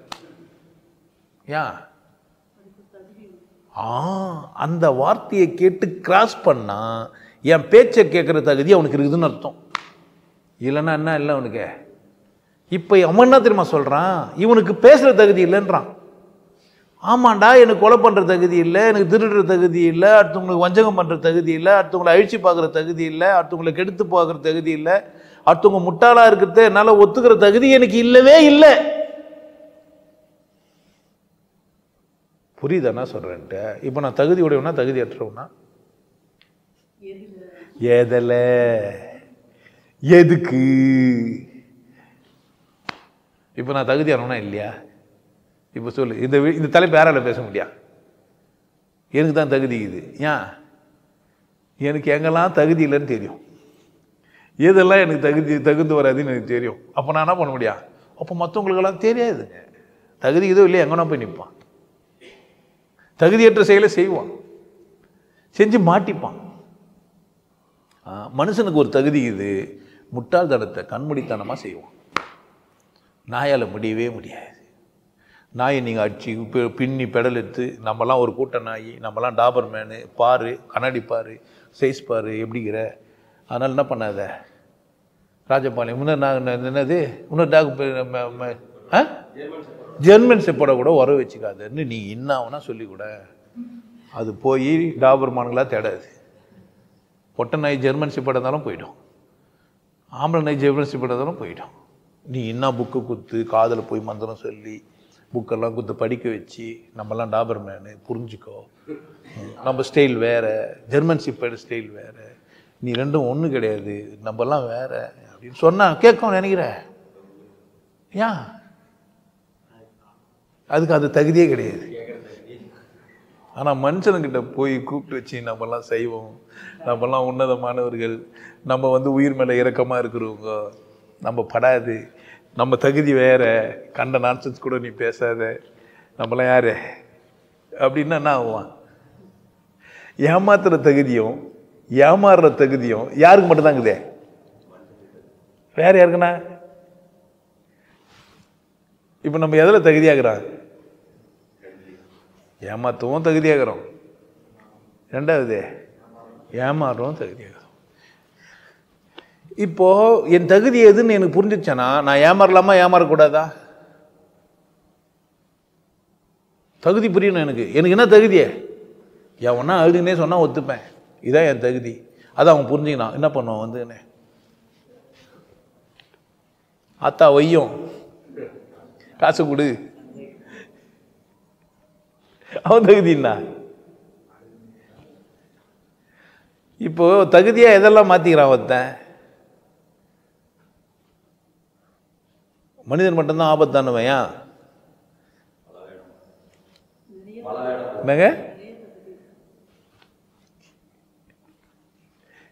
ஏன்? அந்த வார்த்தையை கேட்டு கிராஸ் பண்ணா என் பேச்சை கேட்குற தகுதி அவனுக்கு இருக்குதுன்னு அர்த்தம். இல்லைன்னா என்ன இல்லை அவனுக்கு? இப்போ அவன் என்ன தெரியுமா சொல்கிறான்? இவனுக்கு பேசுகிற தகுதி இல்லைன்றான். ஆமாண்டா, எனக்கு கொலை பண்ணுற தகுதி இல்லை, எனக்கு திருடுற தகுதி இல்லை, அடுத்தவங்களுக்கு வஞ்சகம் பண்ணுற தகுதி இல்லை, அடுத்தவங்களை அழிச்சு பார்க்குற தகுதி இல்லை, அடுத்தவங்களை கெடுத்து பார்க்குற தகுதி இல்லை, அடுத்தவங்க முட்டாளாக இருக்கிறத என்னால் ஒத்துக்கிற தகுதி எனக்கு இல்லவே இல்லை. புரியுதாண்ணா சொல்கிறேன்ட்டு? இப்போ நான் தகுதி உடையவனா தகுதி அற்றவனா? எதில், எதுக்கு? இப்போ நான் தகுதியானவனா இல்லையா? இப்போ சொல்லு, இந்த தலைப்பு யாரால பேச முடியா? எனக்கு தான் தகுதி இது. ஏன்? எனக்கு எங்கெல்லாம் தகுதி இல்லைன்னு தெரியும், எதெல்லாம் எனக்கு தகுந்து வராதுன்னு எனக்கு தெரியும். அப்போ நான் என்ன பண்ண முடியும்? அப்போ மற்றவங்களுக்கெல்லாம் தெரியாதுங்க. தகுதி இதோ இல்லையா, எங்கன்னா போய் நிற்பான், தகுதியற்ற செயலை செய்வான், செஞ்சு மாட்டிப்பான். மனுஷனுக்கு ஒரு தகுதி இது, முட்டாள்தனத்தை கண்மூடித்தனமாக செய்வான். நாயால் முடியவே முடியாது. நாயை நீங்கள் அடிச்சு பின்னி பெடல் எடுத்து, நம்மலாம் ஒரு கூட்ட நாய், நம்மலாம் டாபர் மேனு, பாரு கண்ணாடி பாரு, சைஸ் பாரு எப்படிங்கிற. அதனால் என்ன பண்ணாத ராஜபாளையம் என்னது இன்னொரு டாக் ஜெர்மன் செப்போட கூட உறவு வச்சுக்காதுன்னு நீ இன்னாவனா சொல்லிக்கூட அது போய் டாபர்மானுங்களாக தேடாது. பொட்டை நாய் ஜெர்மன் செப்போட இருந்தாலும் போயிடும், ஆம்பளை நாய் ஜெர்மன் செப்போட இருந்தாலும் போயிடும். நீ என்ன புக்கு குத்து, காதில் போய் மந்திரம் சொல்லி புக்கெல்லாம் குத்து படிக்க வச்சு, நம்மலாம் டாபர் மேனு புரிஞ்சுக்கோ, நம்ம ஸ்டைல் வேறு, ஜெர்மன் ஷெப்பர்டு ஸ்டைல் வேறு, நீ ரெண்டும் ஒன்று கிடையாது, நம்மலாம் வேறு அப்படின்னு சொன்னால் கேட்கும் நினைக்கிற. ஏன்? அதுக்கு அது தகுதியே கிடையாது. ஆனால் மனுஷனுக்கிட்ட போய் கூப்பிட்டு வச்சு நம்மலாம் செய்வோம், நம்மலாம் உன்னதமானவர்கள், நம்ம உயிர் மேலே இரக்கமாக இருக்கிறவங்க, நம்ம படாது, நம்ம தகுதி வேற, கண்ட நான்சன்ஸ் கூட நீ பேசாத, நம்மளாம் யாரு அப்படின்னா என்ன ஆகுவான்? ஏமாத்துற தகுதியும் ஏமாறுற தகுதியும் யாருக்கு மட்டும்தாங்குதே, வேற யாருக்குண்ணா? இப்போ நம்ம எதில் தகுதியாகிறோம்? ஏமாத்தவும் தகுதியாகிறோம், ரெண்டாவது ஏமாறுறவும் தகுதியாகிறோம். இப்போ என் தகுதி எதுன்னு எனக்கு புரிஞ்சிச்சேன்னா நான் ஏமாறலாமா ஏமாறக்கூடாதா? தகுதி புரியணும் எனக்கு. எனக்கு என்ன தகுதியே? எவனா அழுதுன்னே சொன்னா ஒத்துப்பேன், இதான் என் தகுதி. அதை அவன் புரிஞ்சுக்கணும். என்ன பண்ணுவான்? என்ன ஆத்தா வையும் காசு கொடு, அவன் தகுதின்னா. இப்போ தகுதியா எதெல்லாம் மாத்திக்கிறான் ஒருத்தன்? மனிதன் மட்டும்தான் ஆபத்தானவையா? என்னங்க?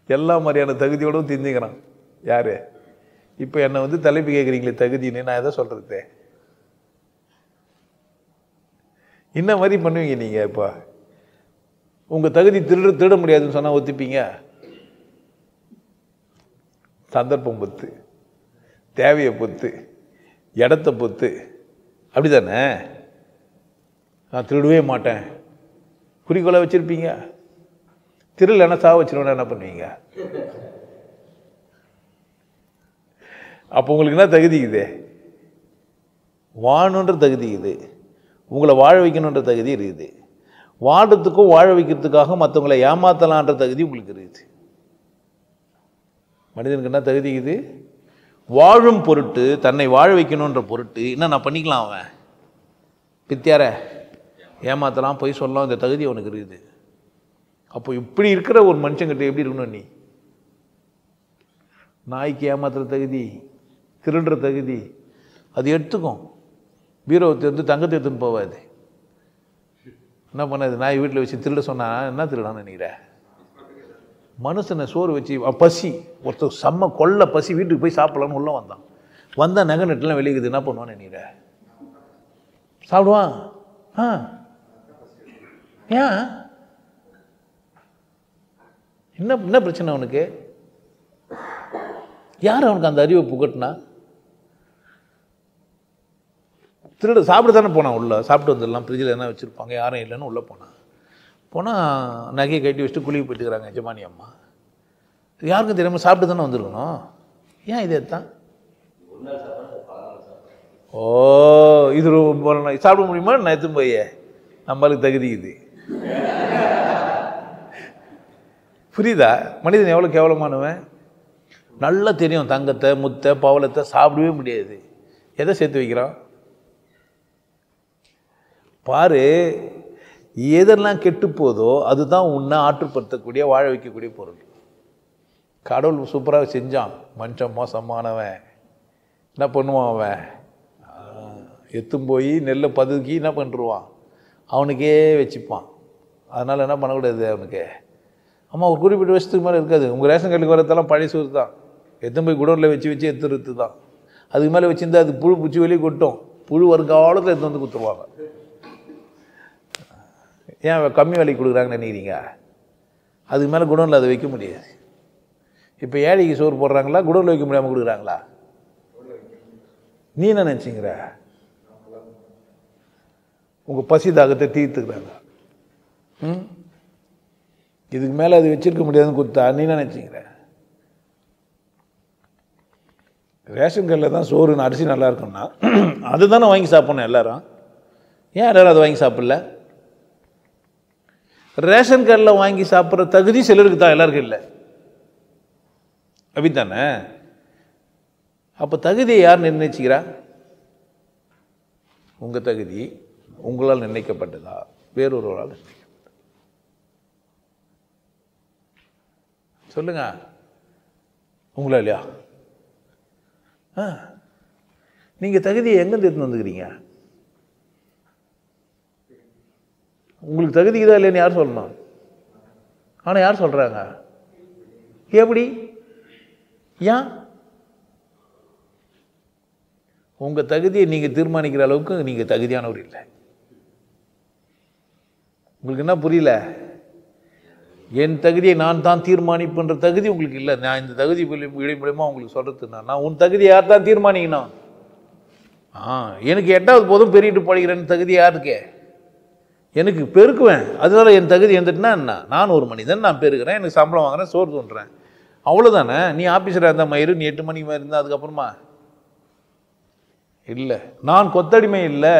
எல்லா மாதிரியான தகுதியோடும் தெரிஞ்சுக்கிறான். யாரு? இப்போ என்னை தலைப்பு கேட்குறீங்களே தகுதின்னு, நான் எதை சொல்றது? என்ன மாதிரி பண்ணுவீங்க நீங்க? இப்போ உங்க தகுதி திருட முடியாதுன்னு சொன்னா ஒத்துப்பீங்க? சந்தர்ப்பம் பொறுத்து, தேவையை பொறுத்து, இடத்த பொறுத்து. அப்படி தானே? நான் திருடவே மாட்டேன் குறிக்கோளை வச்சுருப்பீங்க. திருடலைன்னா சாவ வச்சிருவேன்னா என்ன பண்ணுவீங்க? அப்போ உங்களுக்கு என்ன தகுதி இது? வாழணுன்ற தகுதி இது, உங்களை வாழ வைக்கணுன்ற தகுதி இருக்குது. வாழ்றதுக்கும் வாழ வைக்கிறதுக்காக மற்றவங்களை ஏமாத்தலான்ற தகுதி உங்களுக்கு இருக்குது. மனிதனுக்கு என்ன தகுதி இது? வாழும் பொருட்டு, தன்னை வாழ வைக்கணுன்ற பொருட்டு என்ன நான் பண்ணிக்கலாம். அவன் பித்தியார ஏமாத்தலாம், பொய் சொல்லலாம், இந்த தகுதி அவனுக்கு இருக்குது. அப்போ இப்படி இருக்கிற ஒரு மனுஷங்கிட்ட எப்படி இருக்கணும்? நீ நாய்க்கு ஏமாத்துற தகுதி, திருடுற தகுதி அது எடுத்துக்கும். பீரோவை வந்து தங்கத்தை எடுத்துன்னு போவாது. என்ன பண்ணாது? நாய் வீட்டில் வச்சு திருட சொன்னா என்ன திருடான்னு நினைக்கிற? மனுஷனை சோறு வச்சு பசி, ஒருத்தர் செம்ம கொள்ள பசி, வீட்டுக்கு போய் சாப்பிடலான்னு உள்ள வந்தால் நகை நெட்டெல்லாம் வெளியுது. என்ன பண்ணுவான்னு நினைக்கிற? சாப்பிடுவான். ஏன்? என்ன பிரச்சனை அவனுக்கு? யார் அவனுக்கு அந்த அறிவை புகட்டினா? திருட சாப்பிட தானே போனான். உள்ள சாப்பிட்டு வந்துடலாம், ஃப்ரிட்ஜில் என்ன வச்சுருப்பாங்க, யாரும் இல்லைன்னு உள்ளே போனால் நகையை கட்டி வச்சுட்டு குளிக்க போயிட்டுக்கிறாங்க எஜமானி அம்மா. யாருக்கும் தெரியாமல் சாப்பிட்டு தானே வந்துருக்கணும். ஏன் இதே தான்? ஓ, இது சாப்பிட முடியுமா? நான் எடுத்து போய் நம்மளுக்கு தகுதி இது. புரியுதா? மனிதன் எவ்வளோ கேவலமானவன். நல்லா தெரியும், தங்கத்தை முத்தை பவளத்தை சாப்பிடவே முடியாது. எதை சேர்த்து வைக்கிறான் பாரு. எதெல்லாம் கெட்டு போதோ அதுதான் உன்னை ஆற்றுப்படுத்தக்கூடிய வாழ வைக்கக்கூடிய பொருள். கடவுள் சூப்பராக செஞ்சான். மனுஷன் மோசமானவன். என்ன பண்ணுவான்? அவன் எத்தும் போய் நெல்லை பதுக்கி என்ன பண்ணிருவான்? அவனுக்கே வச்சுப்பான். அதனால் என்ன பண்ணக்கூடாது அவனுக்கு? அம்மா ஒரு குறிப்பிட்ட வருஷத்துக்கு மேலே இருக்காது. உங்கள் ரேஷன் கார்டுக்கு வரதெல்லாம் பழைய சோறு தான். எத்தனை போய் குடோனில் வச்சு எடுத்துறது தான். அதுக்கு மேலே வச்சுருந்தா அது புழு பூச்சி வெளியே கொட்டும். புழு வருங்காலத்தில் எடுத்து வந்து கொடுத்துருவாங்க. ஏன் கம்மி விலைக்கு கொடுக்குறாங்கன்னு நினைக்கிறீங்க? அதுக்கு மேலே குடோனில் அதை வைக்க முடியாது. இப்போ ஏழைக்கு சோறு போடுறாங்களா, குடோனில் வைக்க முடியாமல் கொடுக்குறாங்களா? நீ என்ன நினச்சிங்கிற? உங்கள் பசி தாகத்தை தீர்த்துக்கிறாங்க. இதுக்கு மேலே அது வச்சிருக்க முடியாதுன்னு கொடுத்தா நீ என்ன நினச்சிங்கிற? ரேஷன் கடையில் தான் சோறுன்னு அரிசி நல்லா இருக்குன்னா அது தானே வாங்கி சாப்பிட்ணும் எல்லாரும். ஏன் எல்லாரும் அதை வாங்கி சாப்பிடல? ரேஷன் கடையில் வாங்கி சாப்பிட்ற தகுதி சிலருக்கு தான், எல்லாருக்கும் இல்லை. அப்படித்தானே? அப்போ தகுதியை யார் நிர்ணயிச்சுக்கிறா? உங்கள் தகுதி உங்களால் நிர்ணயிக்கப்பட்டதா, வேறொருவரால் நிர்ணயிக்கப்பட்டதா? சொல்லுங்க. உங்களா இல்லையா? நீங்கள் தகுதியை எங்கேருந்து எடுத்துன்னு வந்துக்கிறீங்க? உங்களுக்கு தகுதிக்குதா இல்லைன்னு யார் சொல்லணும்? ஆனால் யார் சொல்கிறாங்க? எப்படி? ஏன்? உங்கள் தகுதியை நீங்கள் தீர்மானிக்கிற அளவுக்கு நீங்கள் தகுதியானவர் இல்லை. உங்களுக்கு என்ன புரியல? என் தகுதியை நான் தான் தீர்மானிப்புன்ற தகுதி உங்களுக்கு இல்லை. நான் இந்த தகுதி மூலமா உங்களுக்கு சொல்கிறது நான் உன் தகுதியை யார் தான் தீர்மானிக்கணும்? எனக்கு 8வது போதும் பெருகிட்டு படிக்கிறேன்னு தகுதி யாருக்கு? எனக்கு பெருக்குவேன். அதனால என் தகுதி வந்துட்டுனா என்ன? நான் ஒரு மனிதன், நான் பெருக்கிறேன், எனக்கு சம்பளம் வாங்குறேன், சோறு தோன்றேன், அவ்வளோதானே. நீ ஆஃபீஸராக இருந்தால் மயிறு, நீ 8 மணிக்கு மாதிரி இருந்தால் அதுக்கப்புறமா இல்லை. நான் கொத்தடிமை இல்லை,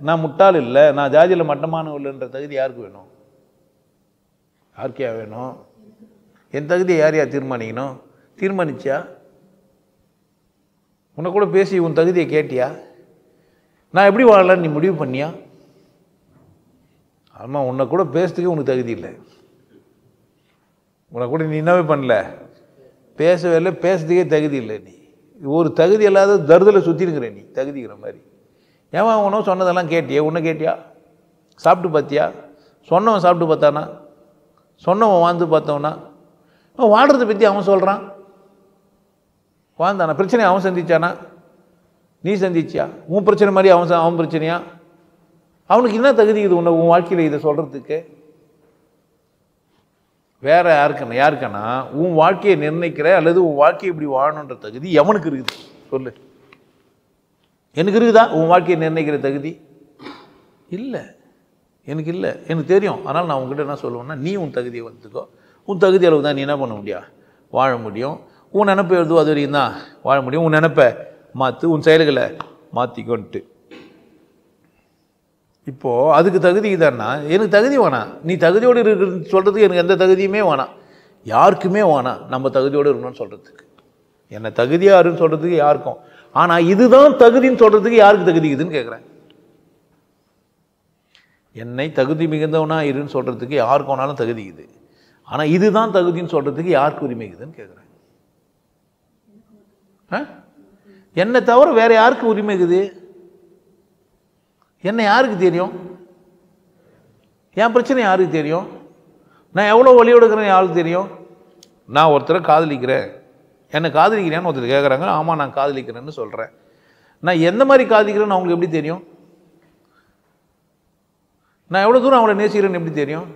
நான் முட்டாள் இல்லை, நான் ஜாதியில் மட்டமானவ இல்லைன்ற தகுதி யாருக்கு வேணும்? யாருக்கையா வேணும்? என் தகுதியை யார் யார் தீர்மானிக்கணும்? தீர்மானிச்சியா? உன்னை கூட பேசி உன் தகுதியை கேட்டியா? நான் எப்படி வாழலான்னு நீ முடிவு பண்ணியா? ஆமாம், உன்னை கூட பேசுறதுக்கே உனக்கு தகுதி இல்லை. உன்னை கூட நீ என்னவே பண்ணல, பேசவே இல்லை, பேசுறதுக்கே தகுதி இல்லை. நீ ஒரு தகுதி இல்லாத தருதலை சுற்றிருக்கிற நீ தகுதிக்கிற மாதிரி. ஏன் உனவும் சொன்னதெல்லாம் கேட்டியா? உன்னை கேட்டியா? சாப்பிட்டு பார்த்தியா? சொன்னவன் சாப்பிட்டு பார்த்தானா? சொன்னவன் வாழ்ந்து பார்த்தவனா? வாழ்கிறத பற்றி அவன் சொல்கிறான். வாழ்ந்தானா? பிரச்சனையை அவன் சந்திச்சானா? நீ சந்திச்சியா? உன் பிரச்சனை மாதிரி அவன் பிரச்சனையா? அவனுக்கு என்ன தகுதி இது உன் வாழ்க்கையில் இதை சொல்கிறதுக்கு? வேற யாருக்குன்னா உன் வாழ்க்கையை நிர்ணயிக்கிற அல்லது உன் வாழ்க்கையை இப்படி வாழணுன்ற தகுதி எவனுக்கு இருக்குது சொல்லு? எனக்கு இருக்குதா உன் வாழ்க்கையை நிர்ணயிக்கிற தகுதி? இல்லை, எனக்கு இல்லை. எனக்கு தெரியும். அதனால் நான் உங்ககிட்ட என்ன சொல்லுவேன்னா, நீ உன் தகுதியை வந்துக்கோ. உன் தகுதி அளவு தான் நீ என்ன பண்ண முடியும்? வாழ முடியும். உன் நினைப்பை எழுதுவோ அது வரைக்கும் தான் வாழ முடியும். உன் நினைப்பை மாற்று, உன் செயல்களை மாற்றிக்கொன்ட்டு. இப்போது அதுக்கு தகுதி தானா? எனக்கு தகுதி வேணாம். நீ தகுதியோடு இருக்கிறது சொல்கிறதுக்கு எனக்கு எந்த தகுதியுமே வேணாம். யாருக்குமே வேணாம் நம்ம தகுதியோடு இருக்கணும்னு சொல்கிறதுக்கு. என்னை தகுதியாருன்னு சொல்கிறதுக்கு யாருக்கும். ஆனால் இதுதான் தகுதின்னு சொல்கிறதுக்கு யாருக்கு தகுதி இருக்குதுன்னு கேட்குறேன். என்னை தகுதி மிகுந்தவனா இருன்னு சொல்கிறதுக்கு யாருக்கு வேணாலும் தகுதி இருக்குது. ஆனால் இதுதான் தகுதின்னு சொல்கிறதுக்கு யாருக்கு உரிமை இருக்குதுன்னு கேட்குறேன். என்னை தவிர வேறு யாருக்கு உரிமை இருக்குது? என்ன யாருக்கு தெரியும்? என் பிரச்சனை யாருக்கு தெரியும்? நான் எவ்வளோ வழியோடு இருக்கிறேன் யாருக்கு தெரியும்? நான் ஒருத்தரை காதலிக்கிறேன், என்னை காதலிக்கிறேன்னு ஒருத்தர் கேட்குறாங்க. ஆமாம் நான் காதலிக்கிறேன்னு சொல்கிறேன். நான் எந்த மாதிரி காதலிக்கிறேன்னு அவங்களுக்கு எப்படி தெரியும்? நான் எவ்வளோ தூரம் அவங்கள நேசிக்கிறேன்னு எப்படி தெரியும்?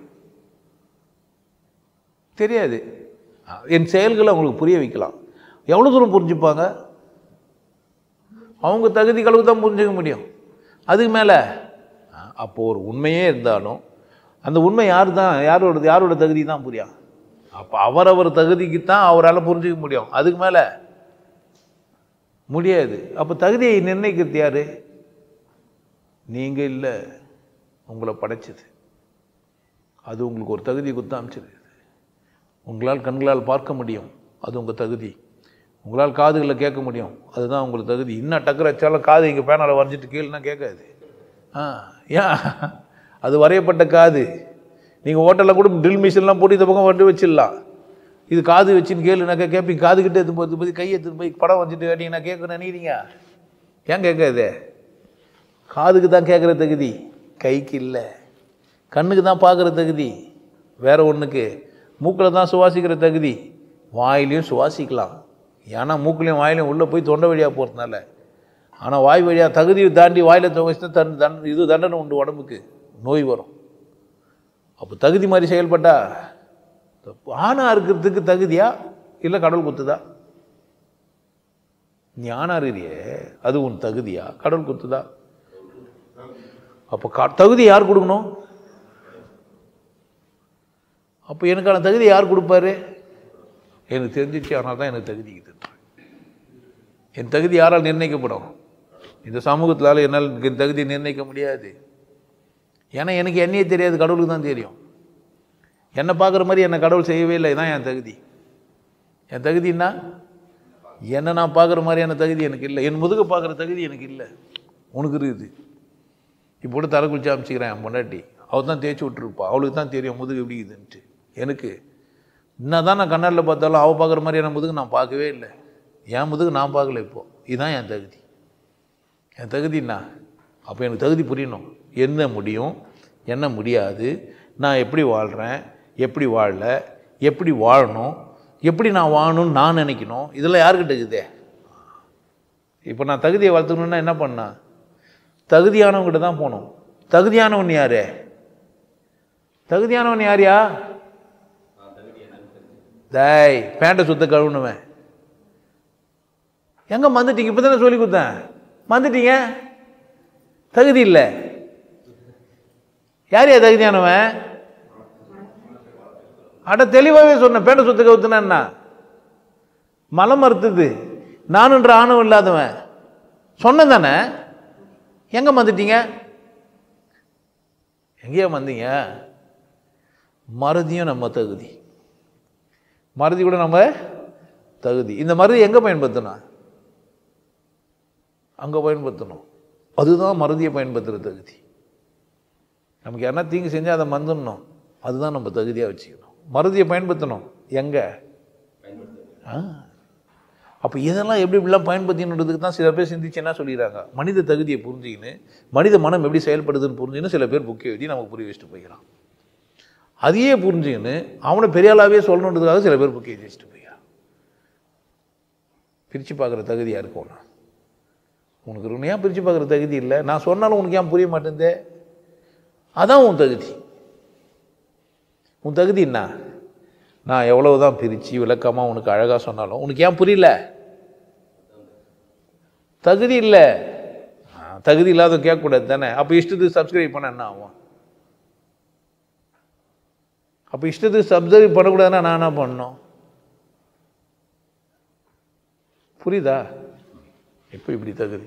தெரியாது. என் செயல்களை அவங்களுக்கு புரிய வைக்கலாம். எவ்வளோ தூரம் புரிஞ்சுப்பாங்க? அவங்க தகுதி அளவுக்கு தான் புரிஞ்சுக்க முடியும். அதுக்கு மேலே அப்போது ஒரு உண்மையே இருந்தாலும் அந்த உண்மை யாரோட தகுதி தான் புரியும். அப்போ அவரவர் தகுதிக்கு தான் அவரால் புரிஞ்சிக்க முடியும். அதுக்கு மேலே முடியாது. அப்போ தகுதியை நிர்ணயிக்கிறது யார்? நீங்கள் இல்லை, உங்களை படைச்சது. அது உங்களுக்கு ஒரு தகுதி கொடுத்து அமைச்சிருக்குது. உங்களால் கண்களால் பார்க்க முடியும், அது உங்கள் தகுதி. உங்களால் காதுகளில் கேட்க முடியும், அதுதான் உங்களுக்கு தகுதி. இன்னும் டக்குற வச்சாலும் காது இங்கே பேனால் வரைஞ்சிட்டு கீழேனா கேட்காது. ஏன்? அது வரையப்பட்ட காது. நீங்கள் ஹோட்டலில் கூட ட்ரில் மிஷின்லாம் போட்டு இந்த பக்கம் வந்து வச்சிடலாம். இது காது வச்சுன்னு கேளுனாக்கா கேட்பீங்க. காதுகிட்ட எடுத்து போய் கையை எடுத்து போய் படம் வச்சுட்டு கேட்டீங்கன்னா கேட்கணும் நினைக்கிறீங்க. ஏன் கேட்காது? காதுக்கு தான் கேட்குற தகுதி, கைக்கு இல்லை. கண்ணுக்கு தான் பார்க்குற தகுதி, வேற ஒன்றுக்கு. மூக்கில் தான் சுவாசிக்கிற தகுதி, வாயிலையும் சுவாசிக்கலாம். ஏன்னா மூக்குலையும் வாயிலையும் உள்ளே போய் தொண்டை வழியாக போகிறதுனால. ஆனால் வாய் வழியாக தகுதியை தாண்டி வாயில் துவச்சினா இது தண்டனை உண்டு, உடம்புக்கு நோய் வரும். அப்போ தகுதி மாதிரி செயல்பட்டா ஆணாக இருக்கிறதுக்கு தகுதியா இல்லை கடவுள் குத்துதா? நீ ஆணாக இருக்கிறியே, அது உன் தகுதியா கடவுள் குத்துதா? அப்போ தகுதி யார் கொடுக்கணும்? அப்போ எனக்கான தகுதி யார் கொடுப்பாரு? எனக்கு தெரிஞ்சிச்சு, அதனால தான் எனக்கு தகுதி இருக்குது. என் தகுதி யாரால் நிர்ணயிக்கப்படும்? இந்த சமூகத்தால் என்னால் என் தகுதியை நிர்ணயிக்க முடியாது. ஏன்னா எனக்கு என்னையே தெரியாது, கடவுளுக்கு தான் தெரியும். என்னை பார்க்குற மாதிரி என்னை கடவுள் செய்யவே இல்லை. தான் என் தகுதி. என் தகுதின்னா என்னை நான் பார்க்குற மாதிரியான தகுதி எனக்கு இல்லை. என் முதுக பார்க்குற தகுதி எனக்கு இல்லை, உனக்கு இருக்குது. இப்போ கூட தலை குளிச்சு அமைச்சிக்கிறேன் என் பொண்டாட்டி, அவள் தான் தேய்ச்சி விட்டுருப்பா. அவளுக்கு தான் தெரியும் முதுகு எப்படி இருக்குதுன்ட்டு. எனக்கு என்ன தான் நான் கண்ணாடில் பார்த்தாலும் அவள் பார்க்குற மாதிரி என் முதுகு நான் பார்க்கவே இல்லை. என் முதுகு நான் பார்க்கல. இப்போது இதுதான் என் தகுதி. என் தகுதின்னா அப்போ எனக்கு தகுதி புரியணும். என்ன முடியும், என்ன முடியாது, நான் எப்படி வாழ்கிறேன், எப்படி வாழல, எப்படி வாழணும், எப்படி நான் வாழணும்னு நான் நினைக்கணும். இதெல்லாம் யாருக்கிட்ட இருக்குதே? இப்போ நான் தகுதியை வளர்த்துக்கணுன்னா என்ன பண்ணா? தகுதியானவங்ககிட்ட தான் போகணும். தகுதியானவன் யார்? தகுதியானவன் யாரையா? தாய் பேண்ட்டை சுத்த கழுவுணுவேன். எங்கே மந்துட்டீங்க? இப்போ தானே சொல்லி கொடுத்தேன். மந்துட்டீங்க, தகுதி இல்லை. யாரையா தகுதியானவன்? அட தெளிவாகவே சொன்னேன். பேண்ட்டை சுத்த கவுத்துனா மலம் மறுத்துது. நானுன்ற ஆணவம் இல்லாதவன் சொன்னேன் தானே. எங்கே மந்துட்டீங்க? எங்கேயா வந்தீங்க? மறதியும் நம்ம தகுதி, மறதி கூட நம்ம தகுதி. இந்த மறதி எங்கே பயன்படுத்தணும்? அங்கே பயன்படுத்தணும். அதுதான் மறதியை பயன்படுத்துகிற தகுதி. நமக்கு யாரா தீங்கு செஞ்சால் அதை மறந்துடணும், அதுதான் நம்ம தகுதியாக வச்சுக்கணும். மறதியை பயன்படுத்தணும் எங்கே? அப்போ இதெல்லாம் எப்படி இப்படிலாம் பயன்படுத்தினுன்றதுக்கு தான் சில பேர் சிந்திச்சு என்ன சொல்லிடுறாங்க, மனித தகுதியை புரிஞ்சுக்கின்னு மனித மனம் எப்படி செயல்படுதுன்னு புரிஞ்சுன்னு சில பேர் புக்கை எழுதி நமக்கு புரிய வச்சுட்டு போய்க்கிறான். அதையே புரிஞ்சுக்கின்னு அவனை பெரியாளாவே சொல்லணுன்றதுக்காக சில பேர் புக்கை எழுதி வச்சுட்டு போய்க்கிறான். பிரித்து பார்க்குற தகுதி யாருக்கு ஒன்று? உனக்கு ஏன் பிரித்து பார்க்குற தகுதி இல்லை? நான் சொன்னாலும் உனக்கு ஏன் புரிய மாட்டேந்தே? அதான் உன் தகுதி. உன் தகுதி என்ன? நான் எவ்வளவு தான் பிரித்து விளக்கமாக உனக்கு அழகாக சொன்னாலும் உனக்கு ஏன் புரியல? தகுதி இல்லை. தகுதி இல்லாத கேட்கக்கூடாது தானே. அப்போ இஷ்டத்துக்கு சப்ஸ்கிரைப் பண்ண என்ன ஆகும்? அப்போ இஷ்டத்துக்கு சப்ஸ்கிரைப் பண்ணக்கூடாதுன்னா நான் என்ன பண்ணணும்? புரியுதா? இப்போ இப்படி தகுதி.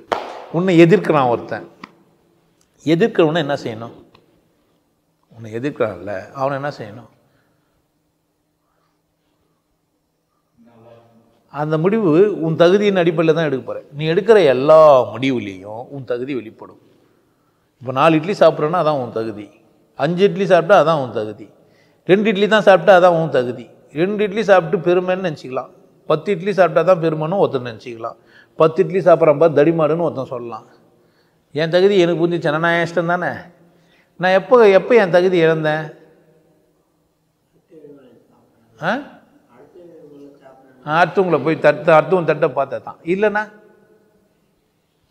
உன்னை எதிர்க்கிறான் ஒருத்தன். எதிர்க்கிறவனை என்ன செய்யணும்? உன்னை எதிர்க்கிறான்ல, அவனை என்ன செய்யணும்? அந்த முடிவு உன் தகுதியின் அடிப்படையில் தான் எடுக்க போகிற. நீ எடுக்கிற எல்லா முடிவுலேயும் உன் தகுதி வெளிப்படும். இப்போ 4 இட்லி சாப்பிட்றேன்னா அதான் உன் தகுதி. 5 இட்லி சாப்பிட்டா அதான் உன் தகுதி. 2 இட்லி தான் சாப்பிட்டா அதான் உன் தகுதி. 2 இட்லி சாப்பிட்டு பெருமைன்னு நினச்சிக்கலாம். 10 இட்லி சாப்பிட்டா தான் பெருமைன்னு ஒருத்தர் நினச்சிக்கலாம். 10 இட்லி சாப்பிட்றப்ப தடிமாடுன்னு ஒருத்தன் சொல்லலாம். என் தகுதி எனக்கு புரிஞ்சிச்சேன்னா நான் என் இஷ்டம் தானே. நான் எப்போ என் தகுதி இழந்தேன்? அடுத்தவங்களை போய் அடுத்தவங்க தட்டை பார்த்தா தான். இல்லைண்ணா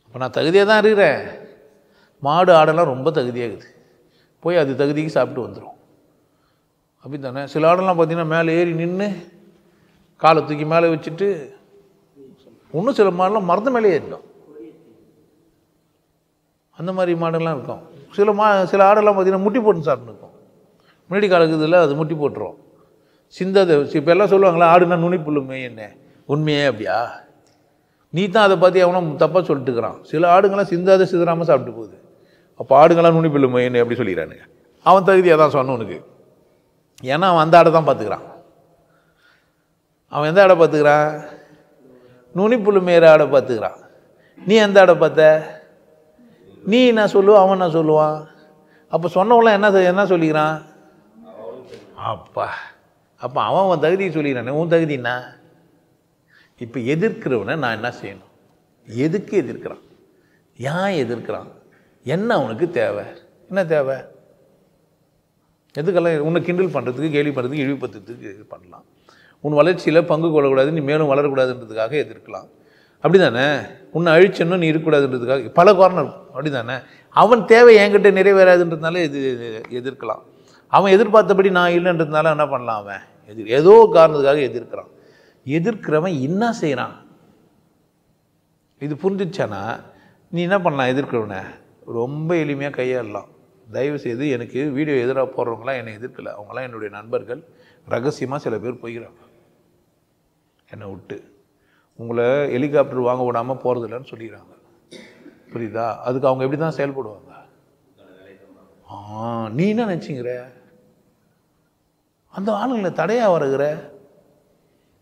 இப்போ நான் தகுதியாக தான் இருக்கிறேன். மாடு ஆடெல்லாம் ரொம்ப தகுதியாகுது, போய் அது தகுதிக்கு சாப்பிட்டு வந்துடும். அப்படி தானே. சில ஆடெல்லாம் பார்த்தீங்கன்னா மேலே ஏறி நின்று காலை தூக்கி மேலே வச்சுட்டு, இன்னும் சில மாடெல்லாம் மரத்து மேலே ஏறிடும். அந்த மாதிரி மாடெல்லாம் இருக்கும். சில ஆடெல்லாம் பார்த்தீங்கன்னா முட்டி போட்டு சாப்பிட்டு இருக்கும். முன்னாடி காலக்குதில் அது முட்டி போட்டுரும். சிந்தாத. இப்போ எல்லாம் சொல்லுவாங்களா ஆடுனா நுனிப்புல்லு மேய்ன்னு. உண்மையே அப்படியா? நீ தான் அதை பார்த்து அவனும் தப்பாக சொல்லிட்டுக்கிறான். சில ஆடுங்களாம் சிந்தாத சிதறாமல் சாப்பிட்டு போகுது. அப்போ ஆடுங்களாம் நுனிப்புல்லு மேய்ன்னு எப்படி சொல்லிக்கிறானுங்க? அவன் தகுதியாக தான் சொன்ன உனக்கு. ஏன்னா அவன் அந்த ஆடை தான் பார்த்துக்கிறான். அவன் எந்த ஆடை பார்த்துக்கிறான்? நுனிப்புல்லு மேய்கிற ஆடை பார்த்துக்கிறான். நீ எந்த ஆடை பார்த்த? நீ என்ன சொல்லுவான், அவன் என்ன சொல்லுவான்? அப்போ சொன்னவங்களாம் என்ன சொல்லிக்கிறான்? அப்போ அவன் தகுதியை சொல்லிக்கிறானே. உன் தகுதி என்ன? இப்போ எதிர்க்கிறவனை நான் என்ன செய்யணும்? எதுக்கு எதிர்க்கிறான்? ஏன் எதிர்க்கிறான்? என்ன அவனுக்கு தேவை? என்ன தேவை? எதுக்கெல்லாம் உன்னை கிண்டல் பண்ணுறதுக்கு, கேலி பண்ணுறதுக்கு, இழிவுபடுத்துறதுக்கு பண்ணலாம். உன் வளர்ச்சியில் பங்கு கொள்ளக்கூடாது, நீ மேலும் வளரக்கூடாதுன்றதுக்காக எதிர்க்கலாம். அப்படி தானே. உன்னை அழிச்சணும், நீ இருக்கக்கூடாதுன்றதுக்காக பல காரணம் இருக்கும். அப்படி தானே. அவன் தேவை என்கிட்ட நிறைவேறாதுன்றதுனால எதிர்க்கலாம். அவன் எதிர்பார்த்தபடி நான் இல்லைன்றதுனால என்ன பண்ணலாம்? அவன் ஏதோ காரணத்துக்காக எதிர்க்கிறான். எதிர்க்கிறவன் என்ன செய்கிறான்? இது புரிஞ்சிச்சானா நீ என்ன பண்ணலாம்? எதிர்க்கிறவனை ரொம்ப எளிமையாக கையாளலாம். தயவு செய்து எனக்கு வீடியோ எதிராக போடுறவங்களாம் என்னை எதிர்க்கலை. அவங்களாம் என்னுடைய நண்பர்கள். ரகசியமாக சில பேர் போய்கிறாங்க என்னை விட்டு. உங்களை ஹெலிகாப்டர் வாங்க விடாமல் போகிறதில்லன்னு சொல்லிடுறாங்க. புரியுதா? அதுக்கு அவங்க எப்படி தான் செயல்படுவாங்க? நீ என்ன நினச்சிங்கிற? அந்த ஆளுங்களை தடையாக வருகிற.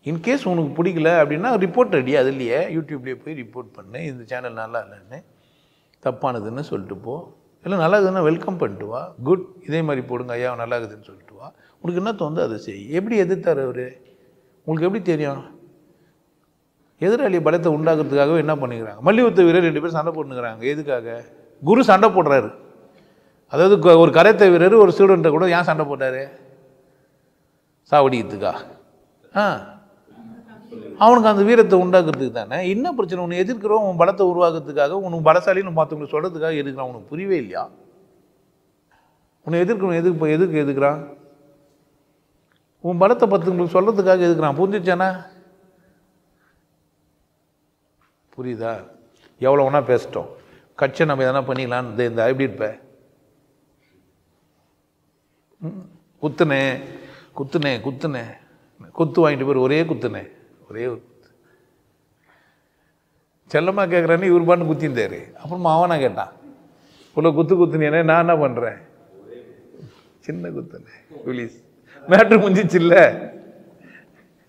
இன்கேஸ் உனக்கு பிடிக்கல அப்படின்னா ரிப்போர்ட் ரெடி. அதுலேயே யூடியூப்லேயே போய் ரிப்போர்ட் பண்ணு. இந்த சேனல் நல்லா இல்லைன்னு, தப்பானதுன்னு சொல்லிட்டு போ. இல்லை நல்லா இருக்குதுன்னா வெல்கம் பண்ணிட்டு வா. குட், இதே மாதிரி போடுங்க ஐயா, நல்லா இருக்குதுன்னு சொல்லிட்டு வா. உனக்கு என்ன தோணுதோ அதை செய். எப்படி எதிர்த்தார் அவர்? உங்களுக்கு எப்படி தெரியும்? எதிராளி பலத்தை உண்டாக்குறதுக்காகவே என்ன பண்ணிக்கிறாங்க? மல்யுத்த வீரர் 2 பேர் சண்டை போட்டுக்கிறாங்க. எதுக்காக? குரு சண்டை போடுறாரு. அதாவது ஒரு கராத்தே வீரர் ஒரு ஸ்டூடெண்ட்டை கூட ஏன் சண்டை போட்டார்? சாவடிக்கிறதுக்கா? அவனுக்கு அந்த வீரத்தை உண்டாக்குறதுக்கு தானே. என்ன பிரச்சனை? உன்னை எதிர்க்கிறோம் உன் பலத்தை உருவாக்குறதுக்காக, உனக்கு பலசாலின்னு மற்றவங்களுக்கு சொல்கிறதுக்காக எதுக்குறான்? உனக்கு புரியவே இல்லையா? உன்னை எதிர்க்கணும். எதுக்கு எதுக்குறான்? உன் பலத்தை பற்றவங்களுக்கு சொல்கிறதுக்காக எதுக்குறான். புரிஞ்சிச்சானா? புரியுதா? எவ்வளோ வேணா பேசிட்டோம். கட்சி நம்ம எதனா பண்ணிக்கலான்னு இந்த எப்படி இருப்ப? குத்துனே குத்து வாங்கிட்டு போய் ஒரே குத்துனே. செல்லம்மா கேட்குறான்னு இவர் பாட்டு குத்திருந்தாரு. அப்புறமா அவனா கேட்டான், இவ்வளோ குத்துனேனே, நான் என்ன பண்ணுறேன்? சின்ன குத்துனே ப்ளீஸ். மேட்ரு முடிஞ்சிச்சு இல்லை?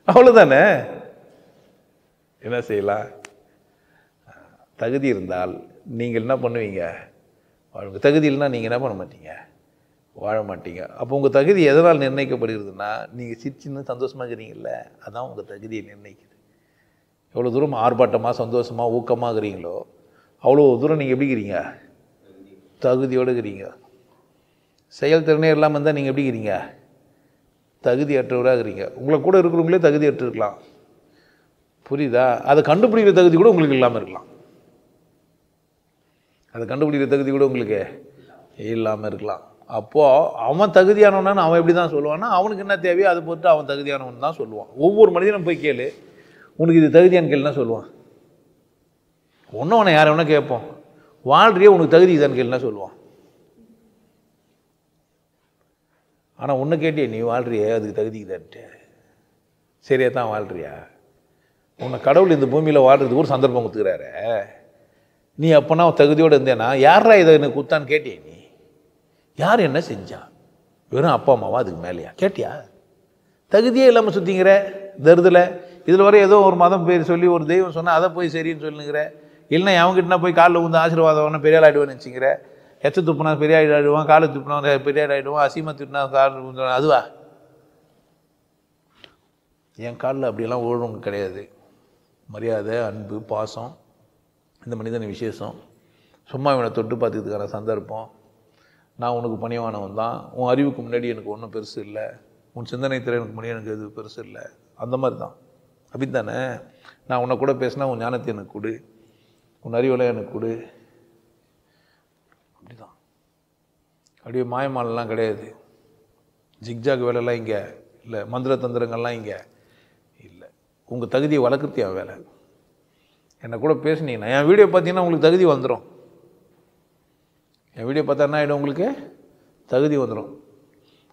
அவ்வளோதானே. என்ன செய்யலாம்? தகுதி இருந்தால் நீங்கள் என்ன பண்ணுவீங்க? வாழ்க்கை. தகுதி இல்லைன்னா நீங்கள் என்ன பண்ண மாட்டீங்க? வாழ மாட்டீங்க. அப்போ உங்கள் தகுதி எதனால் நிர்ணயிக்கப்படுகிறதுனா, நீங்கள் சிரிச்சுன்னு சந்தோஷமாக இருக்கிறீங்கள, அதான் உங்கள் தகுதியை நிர்ணயிக்குது. எவ்வளோ தூரம் ஆர்ப்பாட்டமாக சந்தோஷமாக ஊக்கமாக இருக்கிறீங்களோ அவ்வளோ தூரம் நீங்கள் எப்படி இருக்கிறீங்க? தகுதியோடு இருக்கிறீங்க. செயல்திறனே இல்லாமல் இருந்தால் நீங்கள் எப்படி இருக்கிறீங்க? தகுதியற்றவராக இருக்கிறீங்க. உங்களை கூட இருக்கிறவங்களே தகுதியற்று இருக்கலாம். புரியுதா? அதை கண்டுபிடிக்கிற தகுதி கூட உங்களுக்கு இல்லாமல் இருக்கலாம். அதை கண்டுபிடிக்கிற தகுதி கூட உங்களுக்கு இல்லாமல் இருக்கலாம். அப்போது அவன் தகுதியானவனான்னு அவன் எப்படி தான் சொல்லுவான்னா, அவனுக்கு என்ன தேவையோ அதை பொறுத்து அவன் தகுதியானவன் தான் சொல்லுவான். ஒவ்வொரு மனிதனும் போய் கேளு, உனக்கு இது தகுதியான கேள்னா சொல்லுவான். ஒன்றும் அவனை யாரை வேணா கேட்போம், வாழ்றியே உனக்கு தகுதி இதான்னு கேள்னா சொல்லுவான். ஆனால் ஒன்று கேட்டியே, நீ வாழ்றியே அதுக்கு தகுதிக்குதான்ட்டு, சரியா தான் வாழ்றியா? உன்னை கடவுள் இந்த பூமியில் வாழ்றதுக்கு ஒரு சந்தர்ப்பம் கொடுத்துக்கிறாரு. நீ அப்போனா தகுதியோடு இருந்தேன்னா யாரா இதை எனக்கு குத்தான்னு கேட்டியே? நீ யார் என்ன செஞ்சா? வெறும் அப்பா அம்மாவா? அதுக்கு மேலேயா கேட்டியா? தகுதியே இல்லாமல் சுற்றிங்கிற தருதில். இதில் வர ஏதோ ஒரு மதம் பேர் சொல்லி ஒரு தெய்வம் சொன்னால் அதை போய் சரின்னு சொல்லுங்கிற. இல்லைன்னா அவங்ககிட்டனா போய் காலில் வந்து ஆசீர்வாதம் பெரிய ஆகிடுவான்னு வச்சுக்கிற. எச்ச துப்புனா பெரிய ஆகிடுவான், காலை துப்புனா பெரிய ஆகிடுவான், அசிமா துப்புனா கால் அதுவா? என் காலில் அப்படியெல்லாம் ஓடுறவங்க கிடையாது. மரியாதை, அன்பு, பாசம், இந்த மனிதன் விசேஷம். சும்மா இவனை தொட்டு பார்த்துக்கிறதுக்கான சந்தர்ப்பம். நான் உனக்கு பணிவானவன் தான். உன் அறிவுக்கு முன்னாடி எனக்கு ஒன்றும் பெருசு இல்லை, உன் சிந்தனை திறனுக்கு முன்னாடி எனக்கு எது பெருசு இல்லை. அந்த மாதிரி தான். அப்படி தானே? நான் உன்னை கூட பேசினா உன் ஞானத்தை எனக்கு கொடு, உன் அறிவெல்லாம் எனக்கு கொடு. அப்படி தான். அப்படியே மாயமாலெலாம் கிடையாது, ஜிக்ஜாக் வேலைலாம் இங்கே இல்லை, மந்திர தந்திரங்கள்லாம் இங்கே இல்லை. உங்கள் தகுதியை வளர்க்குறதே என் வேலை. என்னை கூட பேசுனீங்கன்னா என் வீடியோ பார்த்தீங்கன்னா உங்களுக்கு தகுதி வந்துடும். என் வீடியோ பார்த்தா என்ன ஆகிடும்? உங்களுக்கு தகுதி வந்துடும்.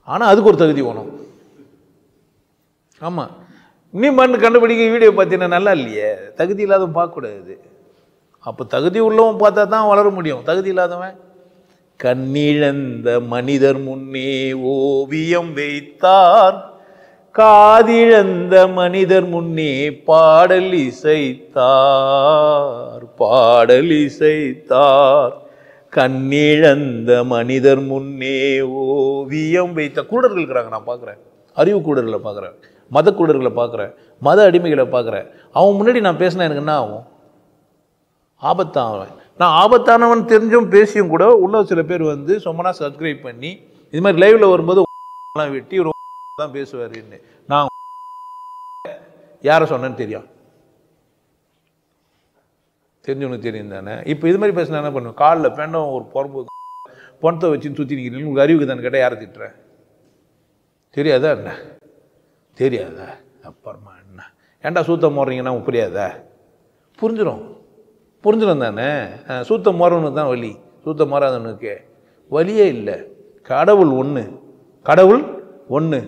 ஆனால் அதுக்கு ஒரு தகுதி வேணும். ஆமாம், நீ மண்ணு கண்டுபிடிக்க வீடியோ பார்த்தீங்கன்னா நல்லா இல்லையே, தகுதி இல்லாதவன் பார்க்கக்கூடாது. அப்போ தகுதி உள்ளவன் பார்த்தா தான் வளர முடியும். தகுதி இல்லாதவன் கண்ணிழந்த மனிதர் முன்னே ஓவியம் வைத்தார், காதிழந்த மனிதர் முன்னே பாடல் இசைத்தார், பாடல் இசைத்தார். கண்ணிழந்த மனிதர் முன்னே ஓவியம் வைத்த கூடர்கள் இருக்கிறாங்க. நான் பார்க்குறேன், அறிவு கூடர்களை பார்க்குறேன், மத கூடர்களை பார்க்குறேன், மத அடிமைகளை பார்க்குறேன். அவன் முன்னாடி நான் பேசினா எனக்கு என்ன ஆகும்? ஆபத்தானவன். நான் ஆபத்தானவன் தெரிஞ்சும் பேசியும் கூட உள்ள சில பேர் வந்து சொம்மனா சப்ஸ்கிரைப் பண்ணி இது மாதிரி லைவில் வரும்போது வெட்டி ஒரு தான் பேசுவாருன்னு நான் யாரை சொன்னேன்னு தெரியும், தெரிஞ்சவனுக்கு தெரியும் தானே. இப்போ இது மாதிரி பேசினா என்ன பண்ணுவேன்? காலில் பெண்டம் ஒரு பொணத்தை வச்சுன்னு சுற்றி நிற்கிறீங்க, உங்களுக்கு அறிவுக்கு தானே கேட்டால் யாரை திட்டுறேன்? தெரியாதா என்ன? தெரியாதா? அப்புறமா என்ன ஏன்டா சூத்தம் போடுறீங்கன்னா புரியாதா? புரிஞ்சிடும், புரிஞ்சிடும் தானே. சூத்தம் போடுறவனுக்கு தான் வலி, சூத்தம் மாறாதவனுக்கு வலியே இல்லை. கடவுள் ஒன்று, கடவுள் ஒன்று,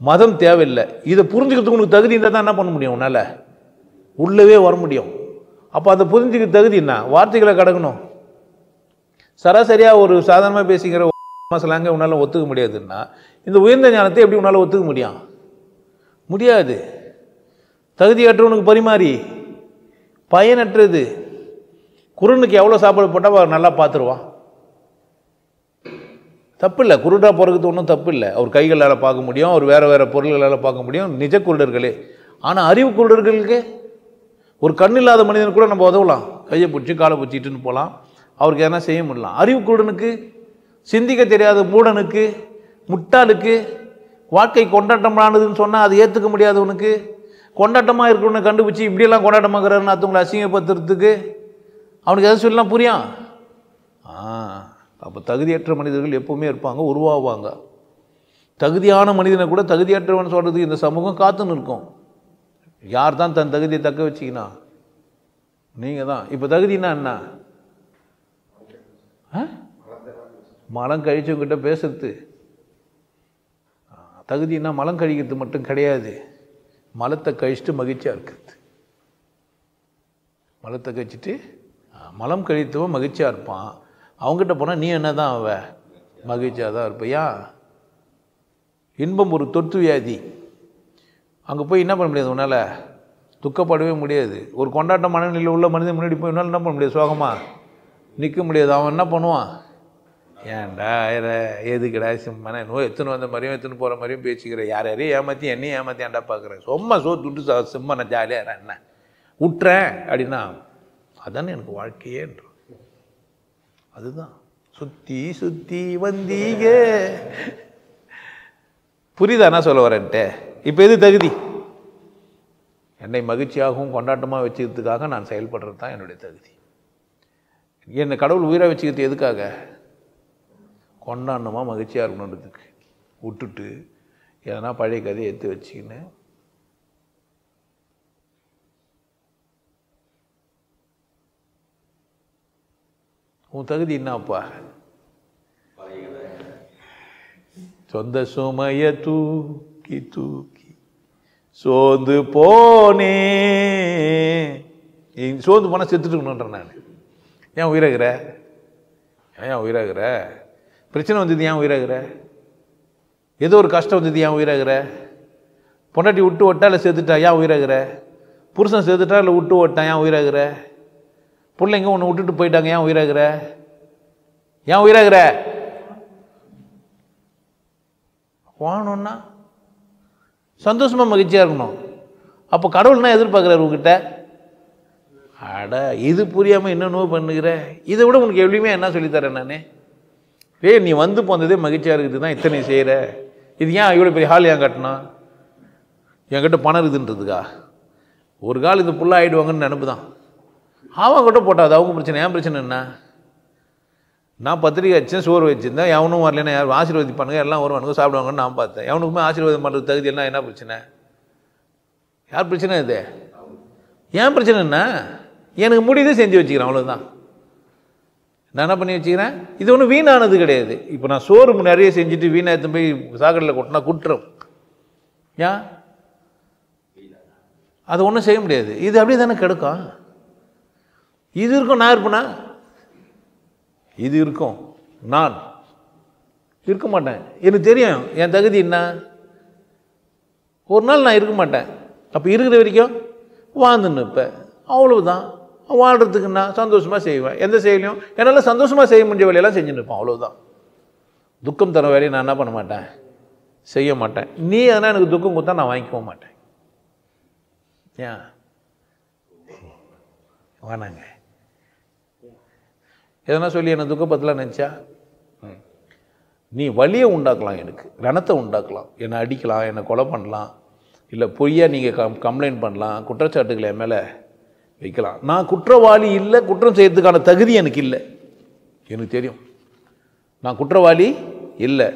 மதம் தேவையில்லை. இதை புரிஞ்சுக்கிறதுக்கு உனக்கு தகுதி இருந்தால் தான் என்ன பண்ண முடியும்? உன்னால் உள்ளவே வர முடியும். அப்போ அதை புரிஞ்சுக்க தகுதி என்ன? வார்த்தைகளை கடக்கணும். சராசரியாக ஒரு சாதாரணமாக பேசிக்கிற மசாலாங்க உன்னால் ஒத்துக்க முடியாதுன்னா இந்த உயர்ந்த ஞானத்தை எப்படி உன்னால் ஒத்துக்க முடியும்? முடியாது. தகுதியற்றவனுக்கு பரிமாறி பயனற்றது. குருனுக்கு எவ்வளோ சாப்பாடு போட்டால் அவர் நல்லா பார்த்துருவான். தப்பு இல்லை, குருடாக போகிறதுக்கு ஒன்றும் தப்பு இல்லை. அவர் கைகளால் பார்க்க முடியும், அவர் வேறு வேறு பொருள்களால் பார்க்க முடியும், நிஜ குருடர்களே. ஆனால் அறிவு குருடர்களுக்கு ஒரு கண் இல்லாத மனிதன் கூட நம்ம உதவலாம், கையை பிடிச்சி காலை பிடிச்சிட்டுன்னு போகலாம், அவருக்கு எதனா செய்ய முடியலாம். அறிவு குருடனுக்கு, சிந்திக்க தெரியாத மூடனுக்கு, முட்டாளுக்கு, வாழ்க்கை கொண்டாட்டமானதுன்னு சொன்னால் அது ஏற்றுக்க முடியாதவனுக்கு, கொண்டாட்டமாக இருக்கிறவனை கண்டுபிடிச்சி இப்படியெல்லாம் கொண்டாட்டமாகறாருன்னு அடுத்தவங்களை அசிங்கப்படுத்துறதுக்கு அவனுக்கு எதை சொல்லலாம் புரியும்? அப்போ தகுதியற்ற மனிதர்கள் எப்போவுமே இருப்பாங்க, உருவாகுவாங்க. தகுதியான மனிதனை கூட தகுதியற்றவன் சொல்கிறதுக்கு இந்த சமூகம் காத்துன்னு இருக்கும். யார் தான் தன் தகுதியை தக்க வச்சிக்கினா? நீங்கள் தான். இப்போ தகுதினா என்ன? மலம் கழிச்சவங்கிட்ட பேசுறது. தகுதினா மலம் கழிக்கிறது மட்டும் கிடையாது, மலத்தை கழிச்சிட்டு மகிழ்ச்சியாக இருக்கிறது. மலத்தை கழிச்சிட்டு மலம் கழித்தவன் மகிழ்ச்சியாக இருப்பான். அவங்ககிட்ட போனால் நீ என்ன தான் அவ மகிழ்ச்சியாக தான் இருப்பையா? இன்பம் ஒரு தொற்று வியாதி. அங்கே போய் என்ன பண்ண முடியாது? உன்னால் துக்கப்படவே முடியாது. ஒரு கொண்டாட்ட மனநிலையில் உள்ள மனிதன் முன்னாடி போய் உன்னால் என்ன பண்ண முடியாது? சோகமாக நிற்க முடியாது. அவன் என்ன பண்ணுவான்? ஏன்டா எதுக்குடா சிம்மனை நோய் எத்தனை வந்த மாதிரியும் எத்தனை போகிற மாதிரியும் பேசிக்கிற, யார் யாரையும் ஏமாற்றி என்னையும் ஏமாற்றி ஏன்டா பார்க்குறேன், சும்மா சோத்துட்டு சிம்மனை ஜாலியாக என்ன விட்டுறேன் அப்படின்னா அதானே எனக்கு வாழ்க்கையேன்ற. அதுதான் சுற்றி சுற்றி வந்தீங்க. புரியுதா நான் சொல்ல வரேன்ட்டு? இப்போ எது தகுதி? என்னை மகிழ்ச்சியாகவும் கொண்டாட்டமாக வச்சுக்கிறதுக்காக நான் செயல்படுறது தான் என்னுடைய தகுதி. என்னை கடவுள் உயிராக வச்சுக்கிறது எதுக்காக? கொண்டாடணுமா மகிழ்ச்சியாக இருக்கணுன்றதுக்கு விட்டுட்டு எதனா பழைய கதையை எடுத்து வச்சுக்கின்னு உன் தகுதி என்னப்பா? சொந்த சுமைய தூக்கி தூக்கி சோர்ந்து போனே. சோர்ந்து போனால் செத்துட்டு இருக்கணுன்ற நான். ஏன் உயிராகிற? ஏன் உயிராகிற? பிரச்சனை வந்தது ஏன் உயிராகிற? ஏதோ ஒரு கஷ்டம் வந்தது ஏன் உயிராகிற? பொண்டாட்டி விட்டு ஓட்டா இல்லை செத்துட்டா ஏன் உயிராகிற? புருஷன் செத்துட்டா இல்லை விட்டு ஓட்டான் ஏன் உயிராகிற? பிள்ளைங்க ஒன்று விட்டுட்டு போயிட்டாங்க ஏன் உயிராகிற? ஏன் உயிராகிற? வாழணும்னா சந்தோஷமாக மகிழ்ச்சியாக இருக்கணும். அப்போ கடவுள்னா எதிர்பார்க்குறாரு உங்ககிட்ட. அட இது புரியாமல் என்னென்னோ பண்ணுகிற. இதை விட உனக்கு எவ்வளவுமே என்ன சொல்லித்தரேன் நான். நீ வந்து போனதே மகிழ்ச்சியாக இருக்குது தான் இத்தனை செய்கிற. இது ஏன் இவ்வளோ பெரிய ஹால் ஏன் கட்டணும்? என்கிட்ட பணம் இருக்குதுன்றதுக்கா? ஒரு கால் இது ஃபுல்லாக ஆகிடுவாங்கன்னு நினப்பு தான். அவங்ககிட்ட போட்டாது அவங்க பிரச்சனை. ஏன் பிரச்சனை என்ன? நான் பத்திரிக்கை வச்சேன், சோறு வச்சுருந்தேன், எவனும் வரலன்னா யாரும் ஆசீர்வதிப்பானுங்க, எல்லாம் வருவானுங்க, சாப்பிடுவாங்கன்னு நான் பார்த்தேன். எவனுக்குமே ஆசீர்வாதம் பண்ணுறது தகுதி எல்லாம் என்ன பிரச்சனை? யார் பிரச்சனை இது? ஏன் பிரச்சனை என்ன? எனக்கு முடியுது செஞ்சு வச்சுக்கிறேன், அவ்வளோதான். நான் என்ன பண்ணி வச்சுக்கிறேன்? இது ஒன்றும் வீணானது கிடையாது. இப்போ நான் சோறு நிறைய செஞ்சுட்டு வீணாக எடுத்து போய் சாக்கடையில் கொட்டினா குற்றம். ஏன்? அது ஒன்றும் செய்ய முடியாது. இது அப்படியே தானே கெடுக்கும். இது இருக்கும், நான் இருப்பேனா? இது இருக்கும், நான் இருக்க மாட்டேன். எனக்கு தெரியும் என் தகுதி என்ன. ஒரு நாள் நான் இருக்க மாட்டேன். அப்போ இருக்கிற வரைக்கும் வாழ்ந்துன்னு இருப்பேன், அவ்வளவுதான். வாழ்கிறதுக்கு நான் சந்தோஷமாக செய்வேன். எந்த செயலையும் என்னால் சந்தோஷமாக செய்ய முடிஞ்ச வேலையெல்லாம் செஞ்சுன்னு இருப்பேன், அவ்வளோதான். துக்கம் தர வேலையை நான் என்ன பண்ண மாட்டேன், செய்ய மாட்டேன். நீ அதனால் எனக்கு துக்கம் கொடுத்தா நான் வாங்கிக்க மாட்டேன். ஏன் வேணாங்க? எதனா சொல்லி என்னை துக்கப்பத்தலாம் நினச்சா நீ வலியை உண்டாக்கலாம், எனக்கு ரணத்தை உண்டாக்கலாம், என்னை அடிக்கலாம், என்னை கொலை பண்ணலாம், இல்லை பொய்யா நீங்கள் கம்ப்ளைண்ட் பண்ணலாம், குற்றச்சாட்டுகளை என் மேலே வைக்கலாம். நான் குற்றவாளி இல்லை, குற்றம் செய்யறதுக்கான தகுதி எனக்கு இல்லை. எனக்கு தெரியும் நான் குற்றவாளி இல்லை,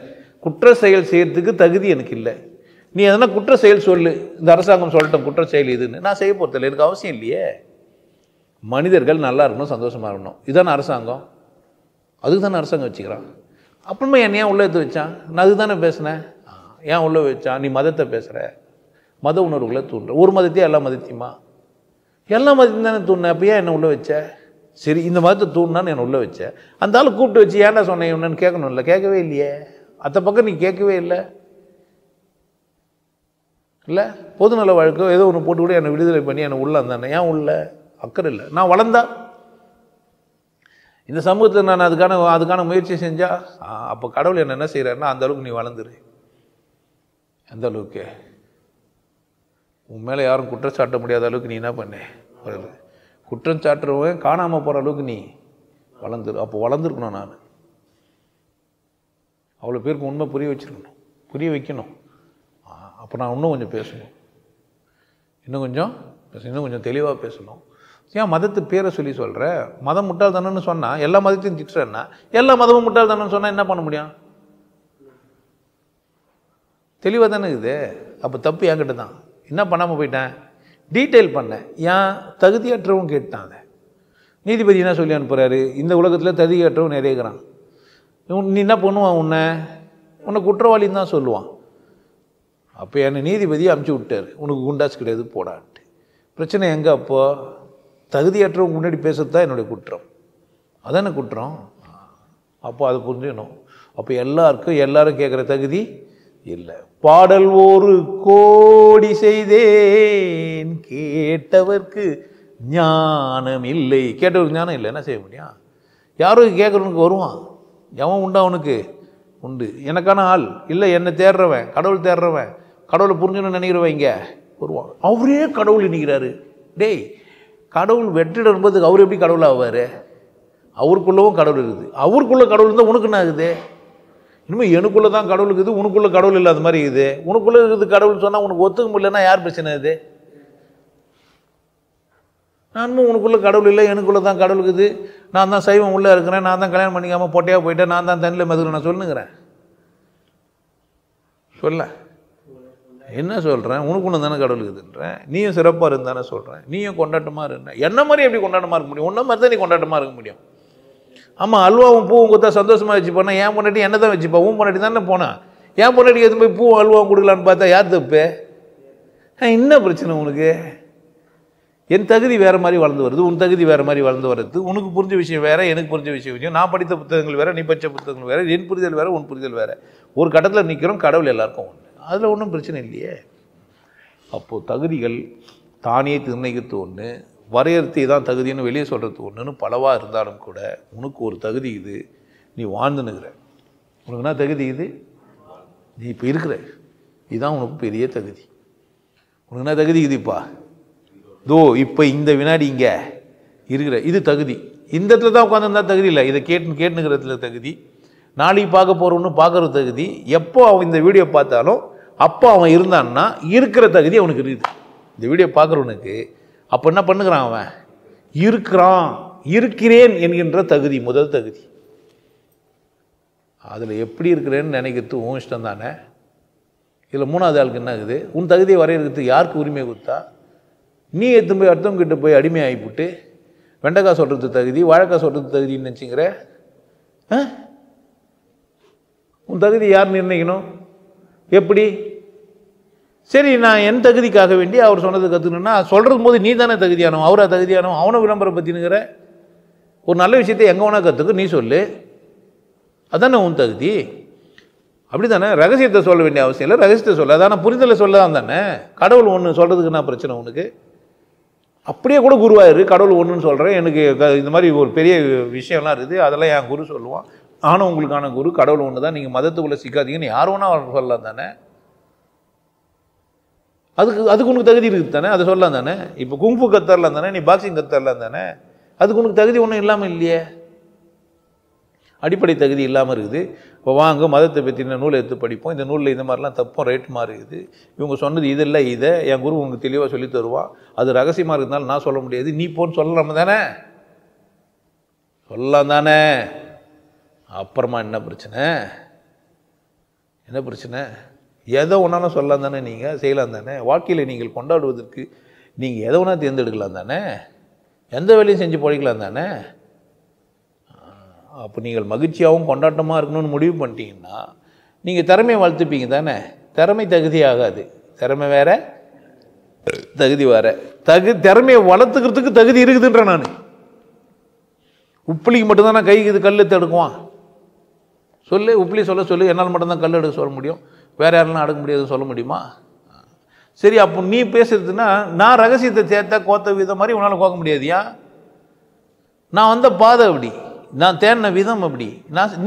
குற்ற செயல் செய்யறதுக்கு தகுதி எனக்கு இல்லை. நீ எதனா குற்ற செயல் சொல்லு, இந்த அரசாங்கம் சொல்லட்டும் குற்ற செயல் இதுன்னு, நான் செய்ய போகிறதில்லை, எனக்கு அவசியம் இல்லையே. மனிதர்கள் நல்லா இருக்கணும், சந்தோஷமாக இருக்கணும், இதுதானே அரசாங்கம். அதுக்கு தானே அரசாங்கம் வச்சுக்கிறான். அப்புறமா என்னை ஏன் உள்ளே எடுத்து வச்சான்? நான் அதுக்கு தானே பேசினேன். ஏன் உள்ளே வச்சான்? நீ மதத்தை பேசுகிற, மத உணர்வுகளை தூண்டுற. ஒரு மதத்தையும் எல்லா மதத்தையுமா? எல்லா மதத்தையும் தானே தூண்டினேன். அப்போ ஏன் என்னை உள்ளே வச்ச? சரி, இந்த மதத்தை தூண்டினான்னு என்னை உள்ளே வச்ச. அந்த ஆள் கூப்பிட்டு வச்சு ஏன்டா சொன்னேன் என்னன்னு கேட்கணும். கேட்கவே இல்லையே. அத்த பக்கம் நீ கேட்கவே இல்லை. இல்லை பொதுநல வழக்கோ ஏதோ ஒன்று போட்டு கூட என்னை விடுதலை பண்ணி என்னை உள்ளே வந்தானே. ஏன் உள்ள அக்கறை இல்லை. நான் வளர்ந்தா இந்த சமூகத்தில் நான் அதுக்கான முயற்சி செஞ்சால் அப்போ கடவுள் என்ன செய்கிறாருன்னா அந்த அளவுக்கு நீ வளர்ந்துரு. எந்த அளவுக்கு? உன் மேலே யாரும் குற்றம் சாட்ட முடியாத அளவுக்கு நீ என்ன பண்ண, குற்றம் சாட்டுறவன் காணாமல் போகிற அளவுக்கு நீ வளர்ந்துரு. அப்போ வளர்ந்துருக்கணும். நான் அவ்வளோ பேருக்கு உண்மை புரிய வச்சுருக்கணும், புரிய வைக்கணும். அப்போ நான் இன்னும் கொஞ்சம் பேசணும், இன்னும் கொஞ்சம் தெளிவாக பேசணும். ஏன் மதத்து பேரை சொல்லி சொல்கிற? மதம் முட்டாள் தானேன்னு சொன்னால் எல்லா மதத்தையும் திட்டுறேன்னா, எல்லா மதமும் முட்டாள் தானேன்னு சொன்னால் என்ன பண்ண முடியும்? தெளிவாக தானே இருக்குது. அப்போ தப்பு என்கிட்ட தான். என்ன பண்ணாமல் போயிட்டேன்? டீட்டெயில் பண்ணேன். ஏன் தகுதியற்றவன் கேட்டான். அதை நீதிபதி என்ன சொல்லி அனுப்புகிறாரு? இந்த உலகத்தில் தகுதியற்றவன் நிறையக்கிறான். நீ என்ன பண்ணுவான்? உன்னை குற்றவாளின்னு தான் சொல்லுவான். அப்போ என்னை நீதிபதியை அமுச்சு விட்டார், உனக்கு குண்டாஸ் கிடையாது போடான்ட்டு. பிரச்சனை எங்கே? அப்போது தகுதியற்றவங்க முன்னாடி பேசுறது தான் என்னுடைய குற்றம். அதானே குற்றம். அப்போ அதை புரிஞ்சுக்கணும். அப்போ எல்லாரும் கேட்குற தகுதி இல்லை. பாடல் ஒரு கோடி செய்தேன் கேட்டவர்க்கு ஞானம் இல்லை. கேட்டவருக்கு ஞானம் இல்லை, என்ன செய்ய முடியும்? யாரும் கேட்குறவனுக்கு வருவான். எவன் உண்டா? அவனுக்கு உண்டு. எனக்கான ஆள் இல்லை, என்னை தேடுறவன், கடவுள் தேடுறவன், கடவுளை புரிஞ்சுன்னு நினைக்கிறவன் இங்கே வருவான். அவரே கடவுள் நினைக்கிறாரு. டேய், கடவுள் வெற்றிடும்போது அவர் எப்படி கடவுள் ஆவார்? அவருக்குள்ளவும் கடவுள் இருக்குது. அவருக்குள்ள கடவுள் இருந்தால் உனக்கு என்ன ஆகுது? இனிமேல் எனக்குள்ளே தான் கடவுள் இருக்குது, உனக்குள்ளே கடவுள் இல்லாத மாதிரி இருக்குது. உனக்குள்ளே இருக்குது கடவுள் சொன்னால் உனக்கு ஒத்துக்க முடியலன்னா யார் பிரச்சனை? இது நானும் உனக்குள்ளே கடவுள் இல்லை, எனக்குள்ளே தான் கடவுள் இருக்குது, நான் தான் சைவம் உள்ளே இருக்கிறேன், நான் தான் கல்யாணம் பண்ணிக்காமல் பொட்டையாக போயிட்டேன், நான் தான் தண்ணியில் மதுரை நான் சொல்லுங்கிறேன். சொல்ல என்ன சொல்கிறேன்? உனக்கு ஒன்று தானே கடவுள் இருக்குதுன்றேன். நீயும் சிறப்பாக இருந்தானே சொல்கிறேன். நீயும் கொண்டாட்டமாக இருந்தேன். என்ன மாதிரி எப்படி கொண்டாட்டமாக இருக்க முடியும்? ஒன்றை மாதிரி தான் நீ கொண்டாட்டமாக இருக்க முடியும். ஆமாம், அல்வாவும் பூவும் கொடுத்தா சந்தோஷமாக வச்சு போனால் என் பொண்டாட்டி என்ன தான் வச்சுப்பா? உன் பொண்டாட்டி தானே போனான். என் பொண்டாட்டிக்கு எது போய் பூவும் அல்வாவும் கொடுக்கலான்னு பார்த்தா யார் தப்பு? என்ன பிரச்சனை உனக்கு? என் தகுதி வேறு மாதிரி வளர்ந்து வருது, உன் தகுதி வேறு மாதிரி வளர்ந்து வருது. உனக்கு புரிஞ்ச விஷயம் வேறு, எனக்கு புரிஞ்ச விஷயம். நான் படித்த புத்தகங்கள் வேறு, நீ படித்த புத்தகங்கள் வேறு, என் புரிதல் வேறு, உன் புரிதல் வேறு. ஒரு கட்டத்தில் நிற்கிறோம், கடவுள் எல்லாருக்கும் ஒன்று. அதில் ஒன்றும் பிரச்சனை இல்லையே. அப்போது தகுதிகள் தானே நிர்ணயிக்கிறது ஒன்று, வரையறுத்து தான் தகுதின்னு வெளியே சொல்கிறது ஒன்றுன்னு பலவாக இருந்தாலும் கூட உனக்கு ஒரு தகுதி இது. நீ வாழ்ந்துனுக்கிற, உனக்கு என்ன தகுதி இது? நீ இப்போ இருக்கிற, இதுதான் உனக்கு பெரிய தகுதி. உனக்கு என்ன தகுதி இதுப்பா? தோ இப்போ இந்த வினாடி இங்கே இருக்கிற, இது தகுதி. இந்த இடத்துல தான் உட்காந்துருந்தா தகுதி இல்லை, இதை கேட்டுனுக்கிறதுல தகுதி. நாளைக்கு பார்க்க போகிறவன்னு பார்க்குறது தகுதி. எப்போ அவன் இந்த வீடியோ பார்த்தாலும் அப்போ அவன் இருந்தான்னா இருக்கிற தகுதி அவனுக்கு இருக்குது. இந்த வீடியோ பார்க்குறவனுக்கு அப்போ என்ன பண்ணுகிறான்? அவன் இருக்கிறான், இருக்கிறேன் என்கின்ற தகுதி, முதல் தகுதி. அதில் எப்படி இருக்கிறேன்னு நினைக்கிறது உன் இஷ்டம் தானே. இதில் மூணாவது ஆளுக்கு என்ன ஆகுது? உன் தகுதியை வரையறுக்கிறதுக்கு யாருக்கு உரிமை கொடுத்தா? நீ எடுத்து போய் அடுத்தவங்கிட்ட போய் அடிமை ஆகிவிட்டு வெண்டைக்காய் சொல்கிறது தகுதி, வாழைக்காய் சொல்கிறது தகுதின்னு நினச்சிங்கிற. உன் தகுதி யார் நிர்ணயிக்கணும்? எப்படி? சரி, நான் என் தகுதிக்காக வேண்டி அவர் சொன்னதை கற்றுக்கணுன்னா சொல்கிறது போது நீ தானே தகுதியானவன், அவரா தகுதியானவன்? அவனை விளம்பரம் பற்றினுங்கிற. ஒரு நல்ல விஷயத்தை எங்கே வேணா கற்றுக்கு, நீ சொல்லு, அதானே உன் தகுதி. அப்படி தானே? ரகசியத்தை சொல்ல வேண்டிய அவசியம் இல்லை, ரகசியத்தை சொல்ல. அதான புரிதலை சொல்லலாம் தானே. கடவுள் ஒன்று சொல்கிறதுக்கு என்ன பிரச்சனை உனக்கு? அப்படியே கூட குருவாயிரு, கடவுள் ஒன்றுன்னு சொல்கிறேன், எனக்கு இந்த மாதிரி ஒரு பெரிய விஷயம்லாம் இருக்குது, அதெல்லாம் என் குரு சொல்லுவான், ஆனால் உங்களுக்கான குரு கடவுள் ஒன்று தான், நீங்கள் மதத்துக்குள்ளே சிக்காதீங்கன்னு யார் வேணா சொல்லலாம் தானே. அதுக்கு உனக்கு தகுதி இருக்குது தானே, அதை சொல்லலாம் தானே. இப்போ குங்ஃபு கற்றுரலாம் தானே, நீ பாக்ஸிங் கற்றுரலாம் தானே. அதுக்கு உனக்கு தகுதி ஒன்றும் இல்லாமல் இல்லையே, அடிப்படை தகுதி இல்லாமல் இருக்குது. இப்போ வாங்க மதத்தை பற்றின நூலை எடுத்து படிப்போம், இந்த நூலில் இந்த மாதிரிலாம் தப்பும் ரைட் மாதிரி இருக்குது, இவங்க சொன்னது இது இல்லை, இதை என் குரு உங்களுக்கு தெளிவாக சொல்லி தருவான், அது ரகசியமாக இருந்தாலும் நான் சொல்ல முடியாது, நீ போன்னு சொல்லலாமா தானே? சொல்லலாம் தானே. அப்புறமா என்ன பிரச்சனை? என்ன பிரச்சனை? எதை ஒன்றாலும் சொல்லலாம் தானே, நீங்கள் செய்யலாம் தானே. வாழ்க்கையில் நீங்கள் கொண்டாடுவதற்கு நீங்கள் எதை ஒன்றா தேர்ந்தெடுக்கலாம் தானே, எந்த வேலையும் செஞ்சு படிக்கலாம் தானே. அப்போ நீங்கள் மகிழ்ச்சியாகவும் கொண்டாட்டமாக இருக்கணும்னு முடிவு பண்ணிட்டீங்கன்னா நீங்கள் திறமையை வளர்த்துப்பீங்க தானே. திறமை தகுதி ஆகாது, திறமை வேற, தகுதி வேற. திறமையை வளர்த்துக்கிறதுக்கு தகுதி இருக்குதுன்ற நான். உப்புளிக்கு மட்டும்தான் நான் கைக்கு இது கல் எடுத்து எடுக்குவான் சொல்லு, உப்புளி சொல்ல சொல்லு, என்னால் மட்டும்தான் கல் எடுக்க சொல்ல முடியும், வேறு யாரெல்லாம் எடுக்க முடியாதுன்னு சொல்ல முடியுமா? சரி, அப்போ நீ பேசுறதுன்னா நான் ரகசியத்தை சேர்த்தா கோத்த விதம் மாதிரி உன்னால் கோக்க முடியாதியா? நான் வந்த பாதை அப்படி, நான் தேடின விதம் அப்படி.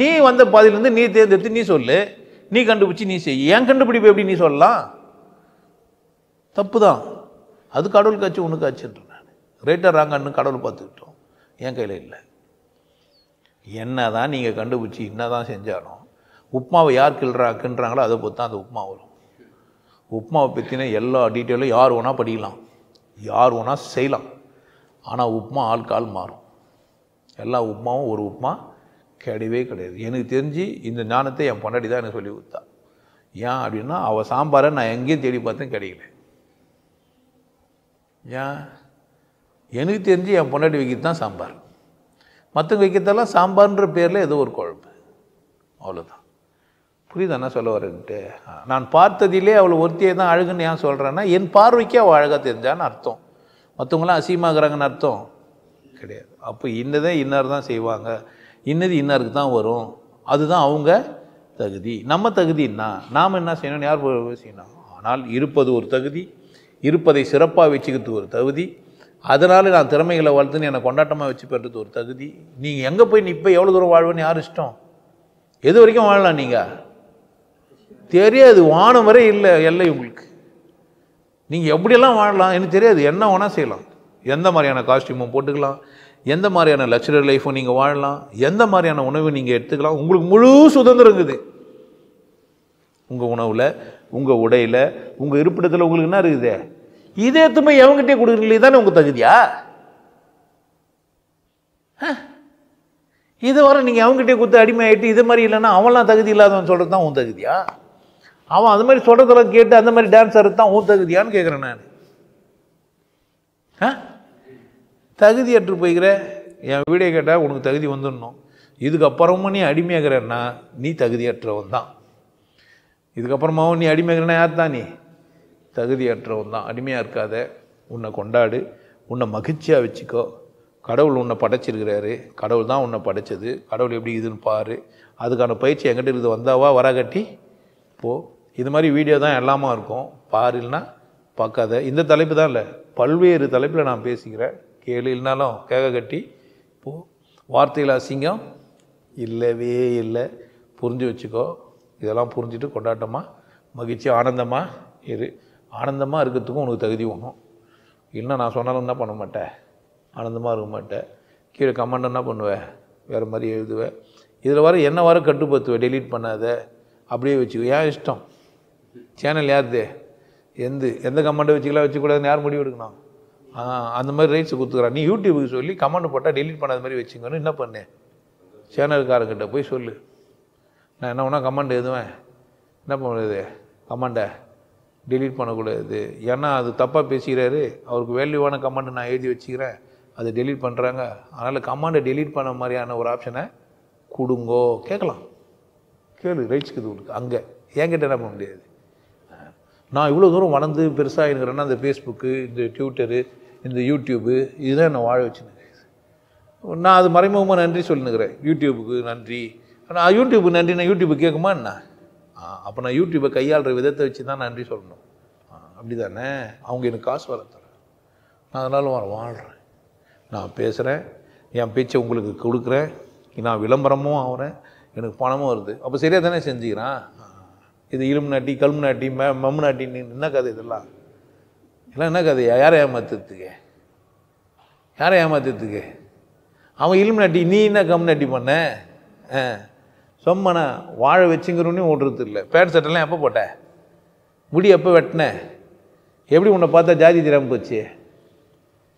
நீ வந்த பாதையிலேருந்து நீ தேர்ந்தெடுத்து நீ சொல்லு, நீ கண்டுபிடிச்சி நீ செய். ஏன் கண்டுபிடிப்பு எப்படி நீ சொல்லலாம்? தப்பு தான். அது கடவுள் காட்சி, உனக்கு ஆச்சுன்ற நான். ரைட்டாக ராங்கன்னு கடவுள் பார்த்துக்கிட்டோம், என் கையில் இல்லை. என்ன தான் நீங்கள் கண்டுபிடிச்சி என்ன தான் செஞ்சாலும் உப்மாவை யார் கிண்டுறாங்களோ அதை பொறுத்து தான் அந்த உப்மா வரும். உப்மாவை பற்றின எல்லா டீட்டெயிலும் யார் வேணால் படிக்கலாம், யார் வேணால் செய்யலாம், ஆனால் உப்மா ஆளுக்கு ஆள் மாறும். எல்லா உப்மாவும் ஒரு உப்மா கிடையவே கிடையாது. எனக்கு தெரிஞ்சு இந்த ஞானத்தை என் பொண்டாட்டி தான் எனக்கு சொல்லி கொடுத்தா. ஏன் அப்படின்னா அவள் சாம்பாரை நான் எங்கேயும் தேடி பார்த்தேன், கிடைக்கல. ஏன்? எனக்கு தெரிஞ்சு என் பொண்டாட்டி வைக்கிறது தான் சாம்பார், மற்றவங்க வைக்கிறதெல்லாம் சாம்பார்ன்ற பேரில் ஏதோ ஒரு குழம்பு, அவ்வளோதான். புரியுது என்ன சொல்ல வரேன்ட்டு? நான் பார்த்ததிலே அவளை ஒருத்தியை தான் அழகுன்னு ஏன் சொல்கிறேன்னா என் பார்வைக்கு அவள் அழகாக தெரிஞ்சான்னு அர்த்தம். மற்றவங்களாம் அசிங்கமாகறாங்கன்னு அர்த்தம் கிடையாது. அப்போ இன்னதே இன்னார் தான் செய்வாங்க, இன்னது இன்னாருக்கு தான் வரும், அதுதான் அவங்க தகுதி. நம்ம தகுதின்னா நாம் என்ன செய்யணும், யார் செய்யணும்? ஆனால் இருப்பது ஒரு தகுதி, இருப்பதை சிறப்பாக வச்சுக்கிறது ஒரு தகுதி, அதனால் நான் திறமைகளை வளர்த்துன்னு என்னை கொண்டாட்டமாக வச்சு பெற்றது ஒரு தகுதி. நீங்கள் எங்கே போய் இப்போ எவ்வளோ தூரம் வாழ்வேன்னு யார் இஷ்டம்? எது வரைக்கும் வாழலாம் நீங்கள் தெரியாது, வானம் வரை இல்லை எல்லை உங்களுக்கு. நீங்கள் எப்படியெல்லாம் வாழலாம் எனக்கு தெரியாது, என்ன வேணால் செய்யலாம், எந்த மாதிரியான காஸ்டியூமும் போட்டுக்கலாம், எந்த மாதிரியான லக்ஸரி லைஃப்பும் நீங்கள் வாழலாம், எந்த மாதிரியான உணவு நீங்கள் எடுத்துக்கலாம், உங்களுக்கு முழு சுதந்திரம் இருக்குது. உங்கள் உணவில், உங்கள் உடையில், உங்கள் இருப்பிடத்தில் உங்களுக்கு என்ன இருக்குது? இதே எத்துமே எவங்கிட்டே கொடுக்குறீங்களே தானே உங்கள் தகுதியா? இது வர நீங்கள் அவங்ககிட்டே கொடுத்து அடிமையாயிட்டு இது மாதிரி இல்லைன்னா அவன்லாம் தகுதி இல்லாதவன் சொல்கிறது தான் உன் தகுதியா? அவன் அது மாதிரி சொல்கிறதெல்லாம் கேட்டு அந்த மாதிரி டான்ஸ் ஆடுறது தான் உன் தகுதியான்னு கேட்குறேன் நான். தகுதியற்று போய்கிற என் வீடியோ கேட்டால் உனக்கு தகுதி வந்துடணும். இதுக்கப்புறமும் நீ அடிமையாகிறன்னா நீ தகுதியற்றவன் தான். இதுக்கப்புறமாவும் நீ அடிமையாகிறனா யார் தான்? நீ தகுதியற்றவன் தான். அடிமையாக இருக்காத, உன்னை கொண்டாடு, உன்னை மகிழ்ச்சியாக வச்சுக்கோ. கடவுள் உன்னை படைச்சிருக்கிறாரு, கடவுள் தான் உன்னை படைச்சது, கடவுள் எப்படி இதுன்னு பாரு. அதுக்கான பயிற்சி என்கிட்ட இருக்குது, வந்தாவா வரகட்டி போ. இது மாதிரி வீடியோ தான் எல்லாமா இருக்கும், பாரு. இல்லைன்னா பார்க்காத. இந்த தலைப்பு தான் இல்லை, பல்வேறு தலைப்பில் நான் பேசிக்கிறேன். கேளு, இல்லைனாலும் கேட்க கட்டி போ. வார்த்தையில் அசிங்கம் இல்லவே இல்லை, புரிஞ்சு வச்சுக்கோ. இதெல்லாம் புரிஞ்சுட்டு கொண்டாட்டமாக மகிழ்ச்சி ஆனந்தமாக இரு. ஆனந்தமாக இருக்கிறதுக்கும் உனக்கு தகுதி ஒன்றும் இல்லைன்னா நான் சொன்னாலும் என்ன பண்ண மாட்டேன், ஆனந்தமாக இருக்க மாட்டேன். கீழே கமெண்ட் என்ன பண்ணுவேன், வேறு மாதிரி எழுதுவேன். இதில் வர என்ன வர கட்டுப்படுத்துவேன், டெலீட் பண்ணாத, அப்படியே வச்சுக்கோ. ஏன் இஷ்டம், சேனல் யாருது, எந்த கமெண்ட்டை வச்சுக்கலாம் வச்சுக்கூடாதுன்னு யார் முடிவு எடுக்கணும்? அந்த மாதிரி ரைட்ஸ் கொடுத்துக்கிறான். நீ யூடியூபுக்கு சொல்லி கமெண்ட் போட்டால் டெலீட் பண்ணாத மாதிரி வச்சுக்கணும். என்ன பண்ணேன், சேனலுக்காரங்கிட்ட போய் சொல்லு. நான் என்ன வேணால் கமெண்ட் எழுதுவேன், என்ன பண்ணுறது, கமெண்டை டெலீட் பண்ணக்கூடாது. ஏன்னா அது தப்பாக பேசிக்கிறாரு, அவருக்கு வேல்யூவான கமெண்ட் நான் எழுதி வச்சுக்கிறேன், அதை டெலீட் பண்ணுறாங்க. அதனால் கமெண்டை டெலீட் பண்ண மாதிரியான ஒரு ஆப்ஷனை கொடுங்கோ. கேட்கலாம், கேளு, ரைட்ஸ்க்குது உங்களுக்கு. அங்கே என்கிட்ட என்ன பண்ண முடியாது. நான் இவ்வளோ தூரம் வளர்ந்து பெருசாக இருக்கிறேன்னா அந்த ஃபேஸ்புக்கு, இந்த ட்விட்டரு, இந்த யூடியூப்பு, இதுதான் என்னை வாழ வச்சுன்னு. நான் அது மறைமுகமாக நன்றி சொல்லினுக்கிறேன். யூடியூபுக்கு நன்றி. ஆனால் யூடியூபுக்கு நன்றி நான் யூடியூபு கேட்குமா என்ன? அப்போ நான் யூடியூப்பை கையாளுற விதத்தை வச்சு தான் நன்றி சொல்லணும். அப்படி தானே, அவங்க எனக்கு காசு வர தரேன், நான் அதனால வாழ்கிறேன். நான் பேசுகிறேன், என் பேச்சை உங்களுக்கு கொடுக்குறேன், நான் விளம்பரமும் ஆகிறேன், எனக்கு பணமும் வருது. அப்போ சரியாக தானே செஞ்சுக்கிறான். இது இலும் நாட்டி, கல்மு நாட்டி, மம்மு நாட்டின்னு என்ன கதை இதெல்லாம்? எல்லாம் என்ன கதையா? யாரை ஏமாத்துறதுக்கு, யாரை ஏமாத்துறதுக்கு? அவன் இலும் நாட்டி, நீ என்ன கம் நாட்டி பண்ண? சொம்மனா வாழ வச்சுங்கிறோன்னே ஓடுறது இல்லை. பேண்ட் சட்டெல்லாம் எப்போ போட்ட, முடி எப்போ வெட்டின, எப்படி உன்னை பார்த்தா ஜாதி தெரியாமல் போச்சு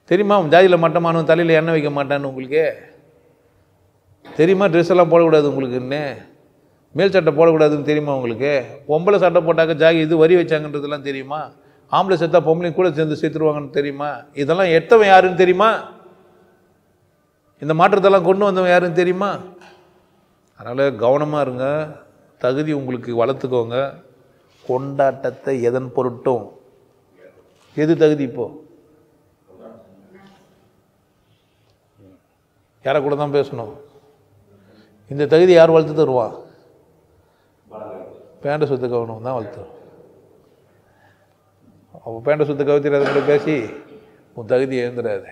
தெரியுமா? ஜாதியில் மட்டமானவன் தலையில் எண்ணெய் வைக்க மாட்டான்னு உங்களுக்கு தெரியுமா? ட்ரெஸ் எல்லாம் போடக்கூடாது உங்களுக்குன்னு, மேல் சட்டை போடக்கூடாதுன்னு தெரியுமா உங்களுக்கு? பொம்பளை சட்டை போட்டாக்க ஜாதி இது வரி வச்சாங்கன்றதெல்லாம் தெரியுமா? ஆம்பளை செத்தா பொம்பளையும் கூட சேர்ந்து சேர்த்துருவாங்கன்னு தெரியுமா? இதெல்லாம் எட்டவன் யாருன்னு தெரியுமா? இந்த மாற்றத்தெல்லாம் கொண்டு வந்தவன் யாருன்னு தெரியுமா? அதனால் கவனமாக இருங்க, தகுதி உங்களுக்கு வளர்த்துக்கோங்க. கொண்டாட்டத்தை எதன் பொருட்டும், எது தகுதி? இப்போது யாரை கூட தான் பேசணும். இந்த தகுதி யார் வளர்த்து தருவா? பேண்ட சுத்த கவனம் தான் வளர்த்துரும். அப்போ பேண்ட சுத்த கவித்திர கூட பேசி உன் தகுதி எழுந்துடாது,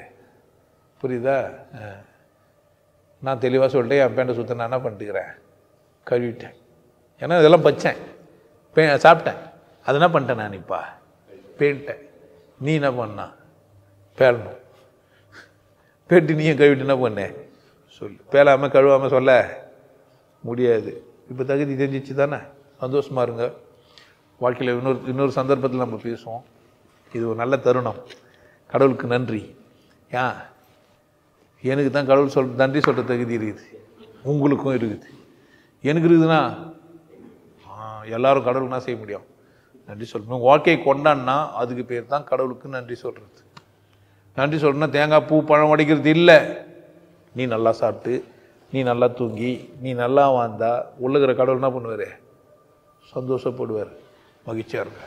புரியுதா? நான் தெளிவாக சொல்லிட்டேன், என் பேண்டை சுத்த நான் என்ன பண்ணிட்டுக்கிறேன், கழுவிட்டேன். ஏன்னா இதெல்லாம் பச்சேன், சாப்பிட்டேன். அது என்ன பண்ணிட்டேன் நான், இப்போ பேன்ட்டேன். நீ என்ன பண்ணா, பேலணும். பேட்டு நீயும் கழுவிட்டு என்ன பண்ணேன் சொல்லு. பேலாமல் கழுவாமல் சொல்ல முடியாது. இப்போ தகுதி தெரிஞ்சிச்சு தானே, சந்தோஷமாக இருங்க. வாழ்க்கையில் இன்னொரு சந்தர்ப்பத்தில் நம்ம பேசுவோம். இது ஒரு நல்ல தருணம். கடவுளுக்கு நன்றி. ஏன் எனக்கு தான் கடவுள் நன்றி சொல்கிற தகுதி இருக்குது, உங்களுக்கும் இருக்குது. எனக்கு இருக்குதுன்னா எல்லோரும் கடவுளுக்கு நான் செய்ய முடியும், நன்றி சொல்லணும். வாழ்க்கையை கொண்டாடினா அதுக்கு பேர் தான் கடவுளுக்கு நன்றி சொல்கிறது. நன்றி சொல்லணும்னா தேங்காய் பூ பழம் உடைக்கிறது இல்லை. நீ நல்லா சாப்பிட்டு, நீ நல்லா தூங்கி, நீ நல்லா வாழ்ந்தா உள்ளுகிற கடவுள் என்ன பண்ணுவார், சந்தோஷப்படுவார், மகிழ்ச்சியாக இருக்க.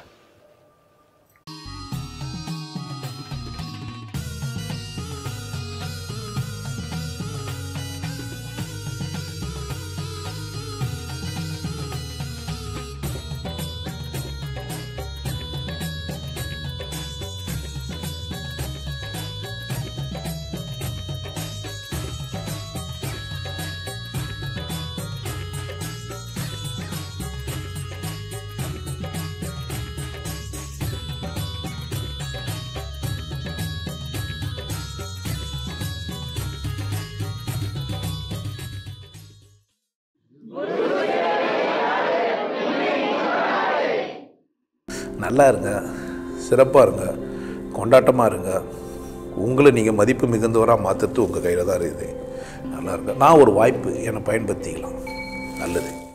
நல்லா இருங்க, சிறப்பாக இருங்க, கொண்டாட்டமாக இருங்க. உங்களை நீங்கள் மதிப்பு மிகுந்தவராக மாற்றுறது உங்கள் கையில் தான் இருக்குது. நல்லா இருக்கும். நான் ஒரு வாய்ப்பு என்னை பயன்படுத்திக்கலாம். நல்லது.